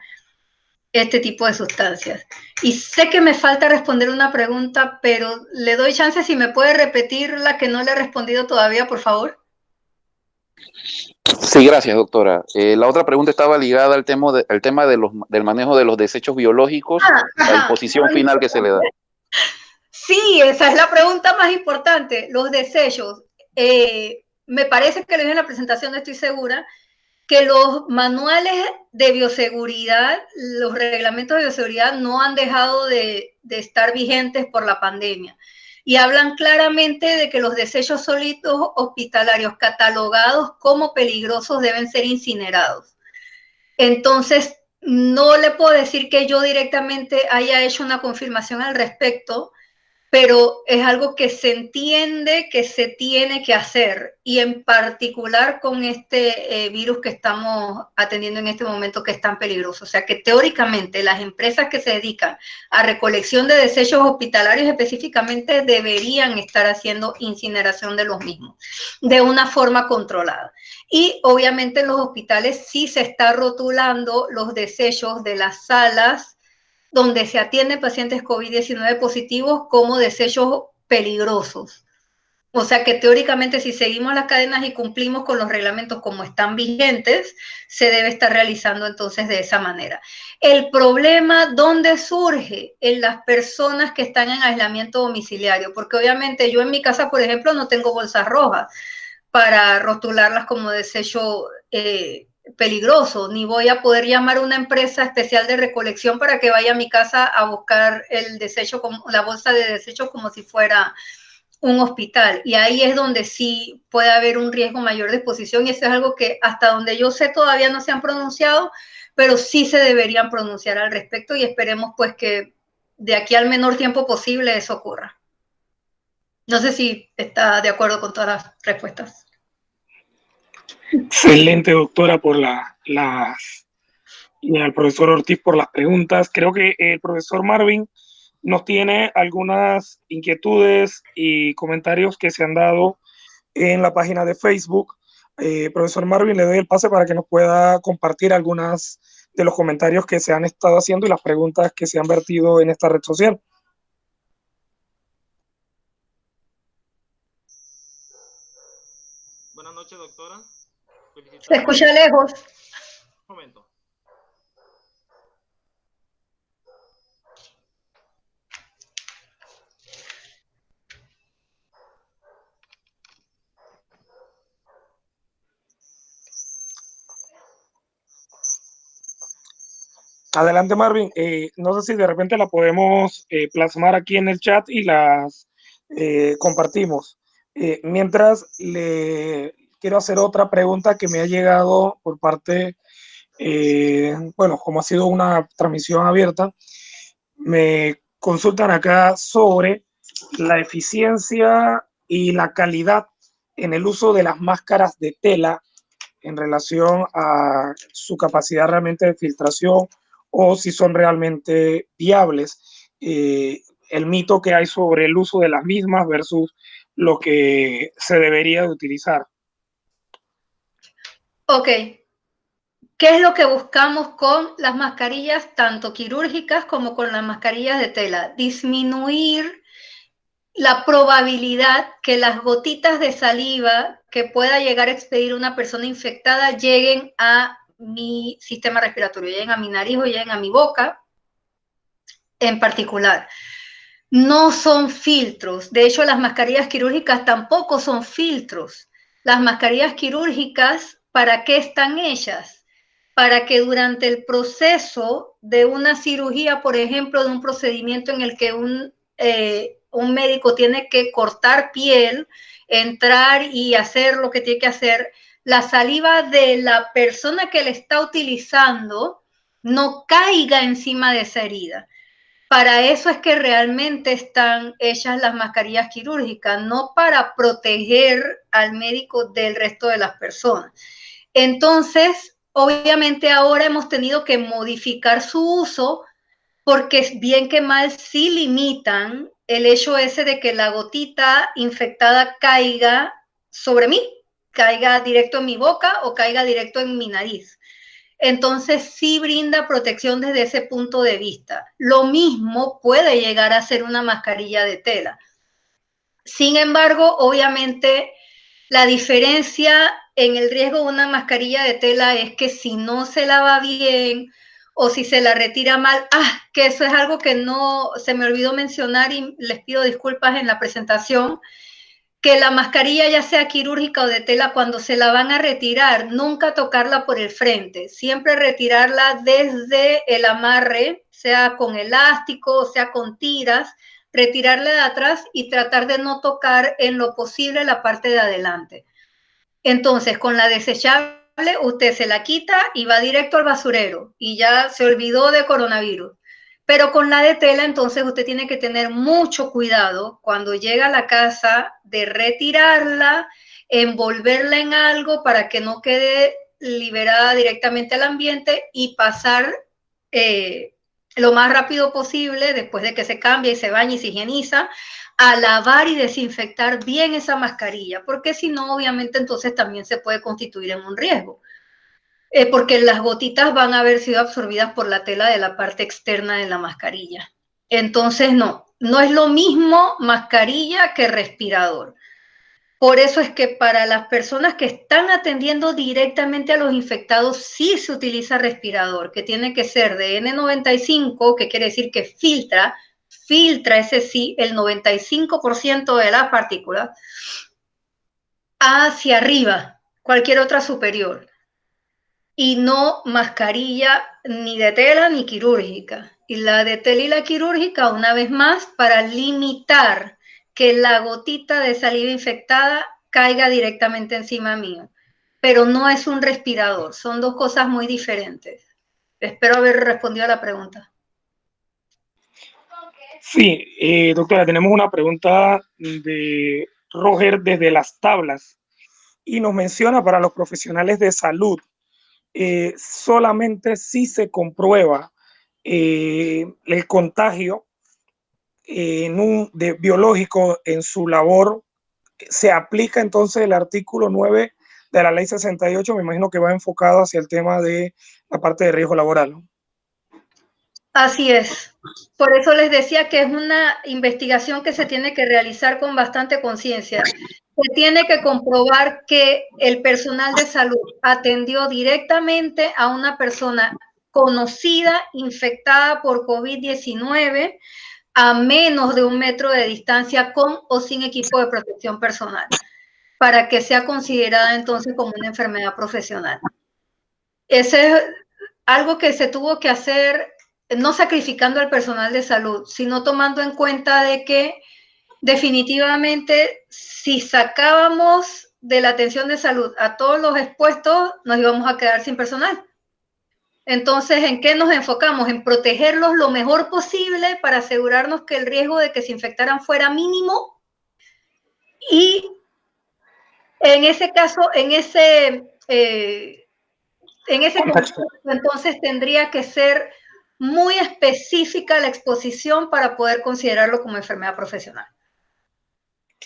este tipo de sustancias. Y sé que me falta responder una pregunta, pero le doy chance si me puede repetir la que no le he respondido todavía, por favor. Sí, gracias, doctora. La otra pregunta estaba ligada al tema, del manejo de los desechos biológicos, la disposición final que se le da. Sí, esa es la pregunta más importante, los desechos. Me parece que lo dije en la presentación, no estoy segura, que los manuales de bioseguridad, los reglamentos de bioseguridad no han dejado de estar vigentes por la pandemia. Y hablan claramente de que los desechos sólidos hospitalarios catalogados como peligrosos deben ser incinerados. Entonces, no le puedo decir que yo directamente haya hecho una confirmación al respecto, pero es algo que se entiende que se tiene que hacer y en particular con este virus que estamos atendiendo en este momento que es tan peligroso. O sea que teóricamente las empresas que se dedican a recolección de desechos hospitalarios específicamente deberían estar haciendo incineración de los mismos de una forma controlada. Y obviamente en los hospitales sí se está rotulando los desechos de las salas donde se atienden pacientes COVID-19 positivos como desechos peligrosos. O sea que teóricamente si seguimos las cadenas y cumplimos con los reglamentos como están vigentes, se debe estar realizando entonces de esa manera. El problema, ¿dónde surge? En las personas que están en aislamiento domiciliario, porque obviamente yo en mi casa, por ejemplo, no tengo bolsas rojas para rotularlas como desecho peligroso, ni voy a poder llamar a una empresa especial de recolección para que vaya a mi casa a buscar el desecho, la bolsa de desechos como si fuera un hospital, y ahí es donde sí puede haber un riesgo mayor de exposición, y eso es algo que hasta donde yo sé todavía no se han pronunciado, pero sí se deberían pronunciar al respecto, y esperemos pues que de aquí al menor tiempo posible eso ocurra. No sé si está de acuerdo con todas las respuestas. Excelente, doctora, y al profesor Ortiz por las preguntas. Creo que el profesor Marvin nos tiene algunas inquietudes y comentarios que se han dado en la página de Facebook. Profesor Marvin, le doy el pase para que nos pueda compartir algunas de los comentarios que se han estado haciendo y las preguntas que se han vertido en esta red social. Buenas noches, doctora. Se escucha lejos. Un momento. Adelante, Marvin. No sé si de repente la podemos plasmar aquí en el chat y las compartimos. Mientras, le quiero hacer otra pregunta que me ha llegado por parte, bueno, como ha sido una transmisión abierta, me consultan acá sobre la eficiencia y la calidad en el uso de las máscaras de tela en relación a su capacidad realmente de filtración o si son realmente viables. El mito que hay sobre el uso de las mismas versus lo que se debería de utilizar. Ok. ¿Qué es lo que buscamos con las mascarillas, tanto quirúrgicas como con las mascarillas de tela? Disminuir la probabilidad que las gotitas de saliva que pueda llegar a expedir una persona infectada lleguen a mi sistema respiratorio, lleguen a mi nariz o lleguen a mi boca en particular. No son filtros. De hecho, las mascarillas quirúrgicas tampoco son filtros. Las mascarillas quirúrgicas, ¿para qué están hechas? Para que durante el proceso de una cirugía, por ejemplo, de un procedimiento en el que un médico tiene que cortar piel, entrar y hacer lo que tiene que hacer, la saliva de la persona que le está utilizando no caiga encima de esa herida. Para eso es que realmente están hechas las mascarillas quirúrgicas, no para proteger al médico del resto de las personas. Entonces, obviamente ahora hemos tenido que modificar su uso porque bien que mal sí limitan el hecho ese de que la gotita infectada caiga sobre mí, caiga directo en mi boca o caiga directo en mi nariz. Entonces sí brinda protección desde ese punto de vista. Lo mismo puede llegar a ser una mascarilla de tela. Sin embargo, obviamente la diferencia en el riesgo de una mascarilla de tela es que si no se lava bien o si se la retira mal, que eso es algo que no se me olvidó mencionar y les pido disculpas en la presentación, que la mascarilla, ya sea quirúrgica o de tela, cuando se la van a retirar, nunca tocarla por el frente, siempre retirarla desde el amarre, sea con elástico, sea con tiras, retirarla de atrás y tratar de no tocar en lo posible la parte de adelante. Entonces, con la desechable, usted se la quita y va directo al basurero y ya se olvidó de coronavirus. Pero con la de tela, entonces usted tiene que tener mucho cuidado cuando llega a la casa de retirarla, envolverla en algo para que no quede liberada directamente al ambiente y pasar lo más rápido posible, después de que se cambie y se bañe y se higieniza, a lavar y desinfectar bien esa mascarilla, porque si no, obviamente entonces también se puede constituir en un riesgo. Porque las gotitas van a haber sido absorbidas por la tela de la parte externa de la mascarilla. Entonces, no es lo mismo mascarilla que respirador. Por eso es que para las personas que están atendiendo directamente a los infectados, sí se utiliza respirador, que tiene que ser de N95, que quiere decir que filtra ese sí, el 95% de las partículas, hacia arriba, cualquier otra superior. Y no mascarilla ni de tela ni quirúrgica. Y la de tela y la quirúrgica, una vez más, para limitar que la gotita de saliva infectada caiga directamente encima mío. Pero no es un respirador, son dos cosas muy diferentes. Espero haber respondido a la pregunta. Sí, doctora, tenemos una pregunta de Roger desde Las Tablas y nos menciona para los profesionales de salud, solamente si se comprueba el contagio biológico en su labor, se aplica entonces el artículo 9 de la ley 68, me imagino que va enfocado hacia el tema de la parte de riesgo laboral, ¿no? Así es. Por eso les decía que es una investigación que se tiene que realizar con bastante conciencia. Se tiene que comprobar que el personal de salud atendió directamente a una persona conocida, infectada por COVID-19, a menos de 1 metro de distancia, con o sin equipo de protección personal, para que sea considerada entonces como una enfermedad profesional. Ese es algo que se tuvo que hacer, no sacrificando al personal de salud, sino tomando en cuenta de que definitivamente si sacábamos de la atención de salud a todos los expuestos, nos íbamos a quedar sin personal. Entonces, ¿en qué nos enfocamos? En protegerlos lo mejor posible para asegurarnos que el riesgo de que se infectaran fuera mínimo, y en ese caso, en ese contexto, entonces tendría que ser muy específica la exposición para poder considerarlo como enfermedad profesional.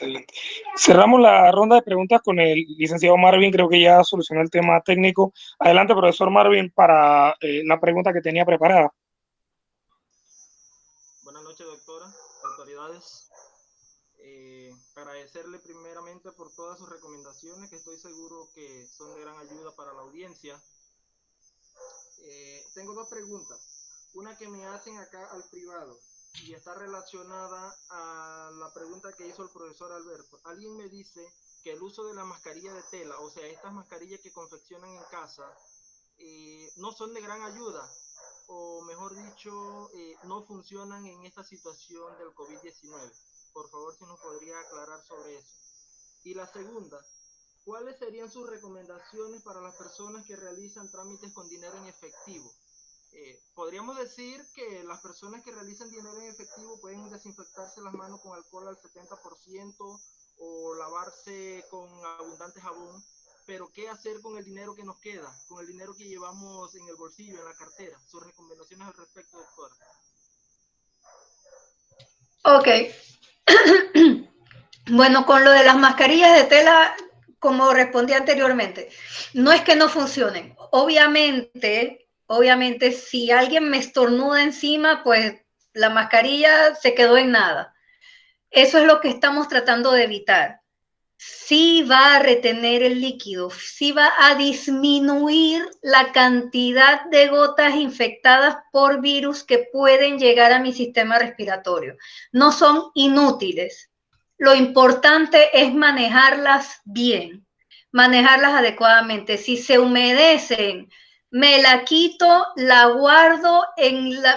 Excelente. Cerramos la ronda de preguntas con el licenciado Marvin, creo que ya solucionó el tema técnico. Adelante, profesor Marvin, para la pregunta que tenía preparada. Buenas noches, doctora, autoridades. Agradecerle primeramente por todas sus recomendaciones, que estoy seguro que son de gran ayuda para la audiencia. Tengo dos preguntas. Una que me hacen acá al privado y está relacionada a la pregunta que hizo el profesor Alberto. Alguien me dice que el uso de la mascarilla de tela, o sea, estas mascarillas que confeccionan en casa, no son de gran ayuda, o mejor dicho, no funcionan en esta situación del COVID-19. Por favor, si nos podría aclarar sobre eso. Y la segunda, ¿cuáles serían sus recomendaciones para las personas que realizan trámites con dinero en efectivo? Podríamos decir que las personas que realizan dinero en efectivo pueden desinfectarse las manos con alcohol al 70% o lavarse con abundante jabón, pero ¿qué hacer con el dinero que nos queda, con el dinero que llevamos en el bolsillo, en la cartera? Sus recomendaciones al respecto, doctora. Ok. Bueno, con lo de las mascarillas de tela, como respondí anteriormente, no es que no funcionen. Obviamente, si alguien me estornuda encima, pues la mascarilla se quedó en nada. Eso es lo que estamos tratando de evitar. Sí va a retener el líquido, sí va a disminuir la cantidad de gotas infectadas por virus que pueden llegar a mi sistema respiratorio. No son inútiles. Lo importante es manejarlas bien, manejarlas adecuadamente. Si se humedecen, me la quito, la guardo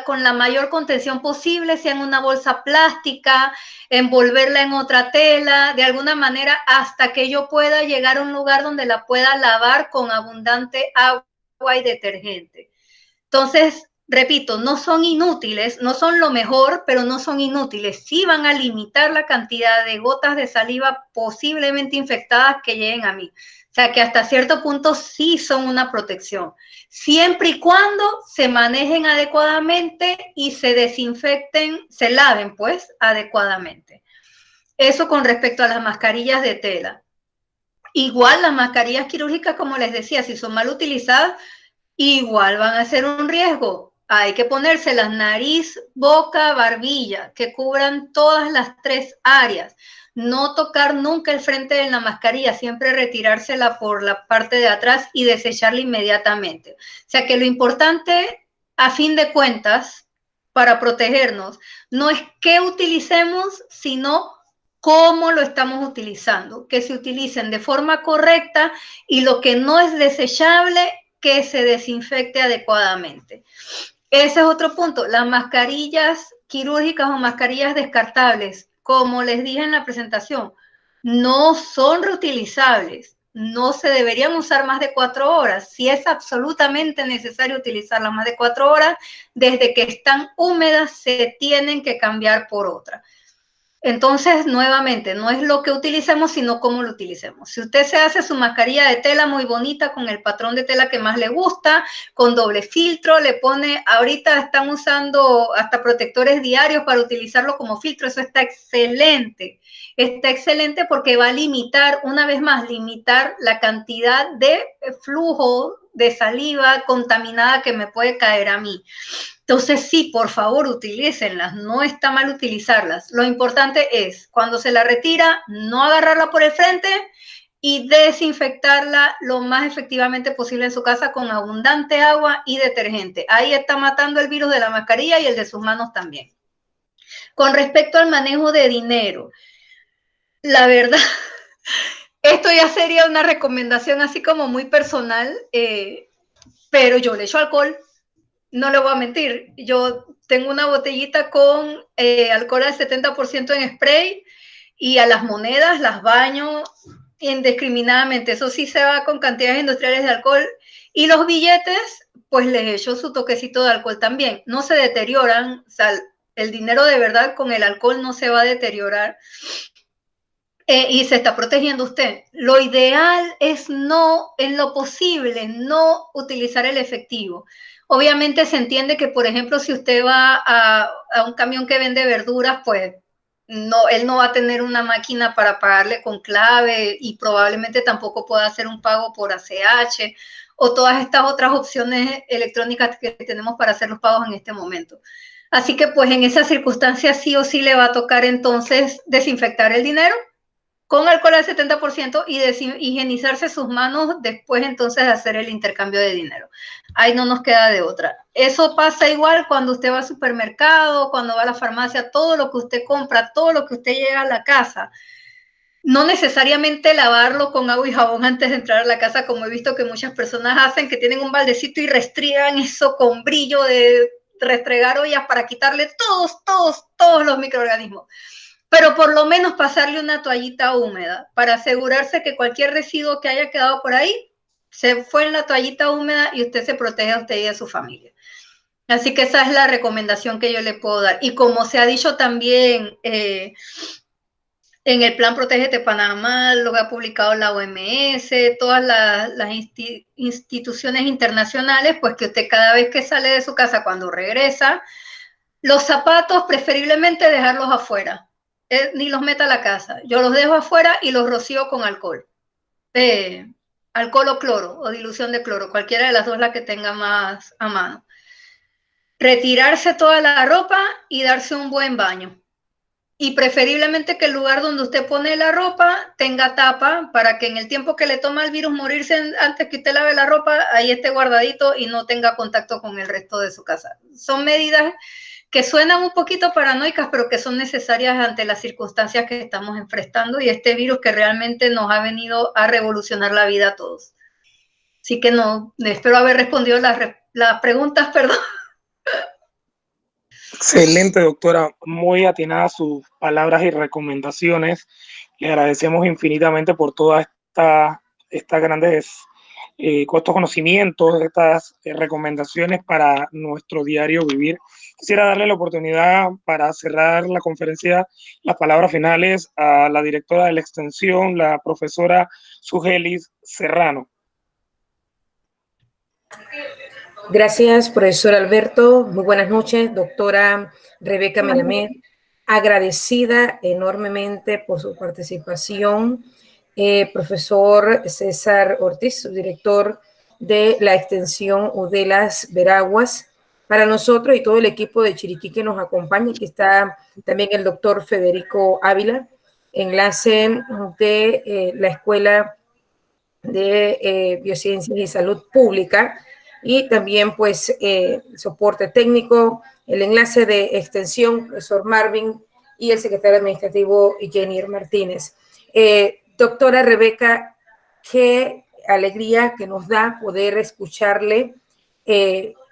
con la mayor contención posible, sea en una bolsa plástica, envolverla en otra tela, de alguna manera, hasta que yo pueda llegar a un lugar donde la pueda lavar con abundante agua y detergente. Entonces, repito, no son inútiles, no son lo mejor, pero no son inútiles. Sí van a limitar la cantidad de gotas de saliva posiblemente infectadas que lleguen a mí. O sea, que hasta cierto punto sí son una protección, siempre y cuando se manejen adecuadamente y se desinfecten, se laven pues adecuadamente. Eso con respecto a las mascarillas de tela. Igual las mascarillas quirúrgicas, como les decía, si son mal utilizadas, igual van a ser un riesgo. Hay que ponerse la nariz, boca, barbilla, que cubran todas las 3 áreas. No tocar nunca el frente de la mascarilla, siempre retirársela por la parte de atrás y desecharla inmediatamente. O sea que lo importante, a fin de cuentas, para protegernos, no es qué utilicemos, sino cómo lo estamos utilizando. Que se utilicen de forma correcta y lo que no es desechable, que se desinfecte adecuadamente. Ese es otro punto. Las mascarillas quirúrgicas o mascarillas descartables, como les dije en la presentación, no son reutilizables. No se deberían usar más de 4 horas. Si es absolutamente necesario utilizarlas más de 4 horas, desde que están húmedas se tienen que cambiar por otra. Entonces, nuevamente, no es lo que utilicemos, sino cómo lo utilicemos. Si usted se hace su mascarilla de tela muy bonita, con el patrón de tela que más le gusta, con doble filtro, le pone, ahorita están usando hasta protectores diarios para utilizarlo como filtro, eso está excelente. Está excelente porque va a limitar, una vez más, limitar la cantidad de flujo de saliva contaminada que me puede caer a mí. Entonces, sí, por favor, utilícenlas, no está mal utilizarlas. Lo importante es, cuando se la retira, no agarrarla por el frente y desinfectarla lo más efectivamente posible en su casa con abundante agua y detergente. Ahí está matando el virus de la mascarilla y el de sus manos también. Con respecto al manejo de dinero, la verdad, esto ya sería una recomendación así como muy personal, pero yo le echo alcohol. No le voy a mentir, yo tengo una botellita con alcohol al 70% en spray y a las monedas las baño indiscriminadamente. Eso sí se va con cantidades industriales de alcohol. Y los billetes, pues les echo su toquecito de alcohol también. No se deterioran, o sea, el dinero de verdad con el alcohol no se va a deteriorar. Y se está protegiendo usted. Lo ideal es no, en lo posible, no utilizar el efectivo. Obviamente se entiende que, por ejemplo, si usted va a un camión que vende verduras, pues no, él no va a tener una máquina para pagarle con clave y probablemente tampoco pueda hacer un pago por ACH o todas estas otras opciones electrónicas que tenemos para hacer los pagos en este momento. Así que pues en esas circunstancias sí o sí le va a tocar entonces desinfectar el dinero con alcohol al 70% y higienizarse sus manos después entonces de hacer el intercambio de dinero. Ahí no nos queda de otra. Eso pasa igual cuando usted va al supermercado, cuando va a la farmacia, todo lo que usted compra, todo lo que usted llega a la casa. No necesariamente lavarlo con agua y jabón antes de entrar a la casa, como he visto que muchas personas hacen, que tienen un baldecito y restriegan eso con brillo de restregar ollas para quitarle todos los microorganismos. Pero por lo menos pasarle una toallita húmeda para asegurarse que cualquier residuo que haya quedado por ahí se fue en la toallita húmeda y usted se protege a usted y a su familia. Así que esa es la recomendación que yo le puedo dar. Y como se ha dicho también en el Plan Protégete Panamá, lo que ha publicado la OMS, todas las instituciones internacionales, pues que usted cada vez que sale de su casa, cuando regresa, los zapatos preferiblemente dejarlos afuera. Ni los meta a la casa. Yo los dejo afuera y los rocío con alcohol. Alcohol o cloro, o dilución de cloro, cualquiera de las dos la que tenga más a mano. Retirarse toda la ropa y darse un buen baño. Y preferiblemente que el lugar donde usted pone la ropa tenga tapa para que en el tiempo que le toma el virus morirse antes que usted lave la ropa, ahí esté guardadito y no tenga contacto con el resto de su casa. Son medidas que suenan un poquito paranoicas, pero que son necesarias ante las circunstancias que estamos enfrentando y este virus que realmente nos ha venido a revolucionar la vida a todos. Así que no, espero haber respondido las preguntas, perdón. Excelente, doctora. Muy atinadas sus palabras y recomendaciones. Le agradecemos infinitamente por todas estas grandes estos conocimientos, estas recomendaciones para nuestro diario vivir. Quisiera darle la oportunidad para cerrar la conferencia, las palabras finales a la directora de la extensión, la profesora Sugelis Serrano. Gracias, profesor Alberto. Muy buenas noches, doctora Rebeca Melamed. Agradecida enormemente por su participación. Profesor César Ortiz, subdirector de la extensión Udelas Veraguas, para nosotros y todo el equipo de Chiriquí que nos acompaña. Aquí está también el doctor Federico Ávila, enlace de la Escuela de Biociencias y Salud Pública, y también pues soporte técnico, el enlace de extensión, profesor Marvin, y el secretario administrativo Jennifer Martínez. Doctora Rebeca, qué alegría que nos da poder escucharle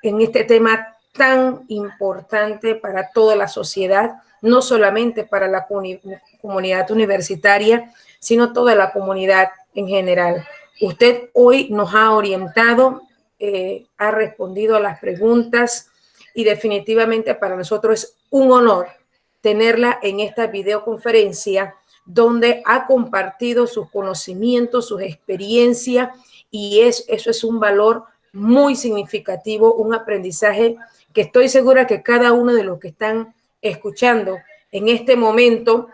en este tema tan importante para toda la sociedad, no solamente para la comunidad universitaria, sino toda la comunidad en general. Usted hoy nos ha orientado, ha respondido a las preguntas y definitivamente para nosotros es un honor tenerla en esta videoconferencia donde ha compartido sus conocimientos, sus experiencias, y eso es un valor muy significativo, un aprendizaje que estoy segura que cada uno de los que están escuchando en este momento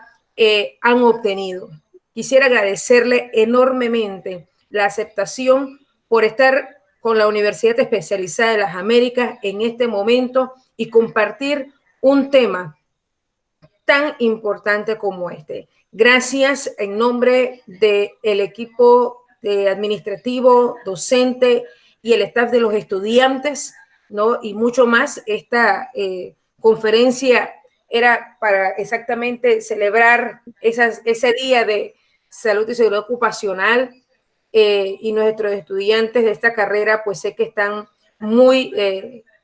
han obtenido. Quisiera agradecerle enormemente la aceptación por estar con la Universidad Especializada de las Américas en este momento y compartir un tema tan importante como este. Gracias en nombre del equipo administrativo, docente y el staff de los estudiantes, ¿no? Y mucho más. Esta conferencia era para exactamente celebrar ese día de salud y seguridad ocupacional, y nuestros estudiantes de esta carrera pues sé que están muy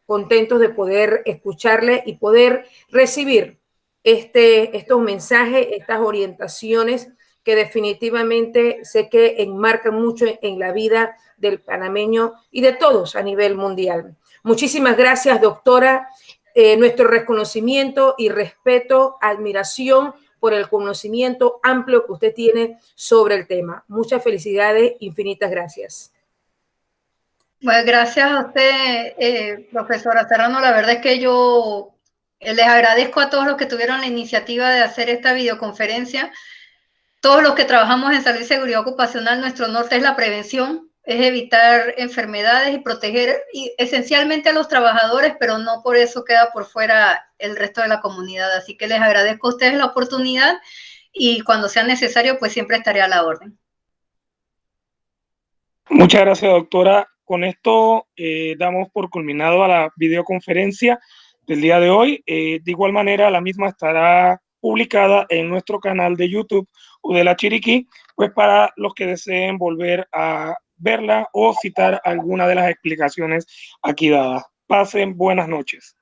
contentos de poder escucharle y poder recibir estos mensajes, estas orientaciones que definitivamente sé que enmarcan mucho en la vida del panameño y de todos a nivel mundial. Muchísimas gracias, doctora. Nuestro reconocimiento y respeto, admiración por el conocimiento amplio que usted tiene sobre el tema. Muchas felicidades, infinitas gracias. Bueno, gracias a usted, profesora Serrano. La verdad es que yo les agradezco a todos los que tuvieron la iniciativa de hacer esta videoconferencia. Todos los que trabajamos en salud y seguridad ocupacional, nuestro norte es la prevención, es evitar enfermedades y proteger esencialmente a los trabajadores, pero no por eso queda por fuera el resto de la comunidad. Así que les agradezco a ustedes la oportunidad y cuando sea necesario, pues siempre estaré a la orden. Muchas gracias, doctora. Con esto damos por culminado a la videoconferencia del día de hoy. De igual manera, la misma estará publicada en nuestro canal de YouTube Udela Chiriquí, pues para los que deseen volver a verla o citar alguna de las explicaciones aquí dadas. Pasen buenas noches.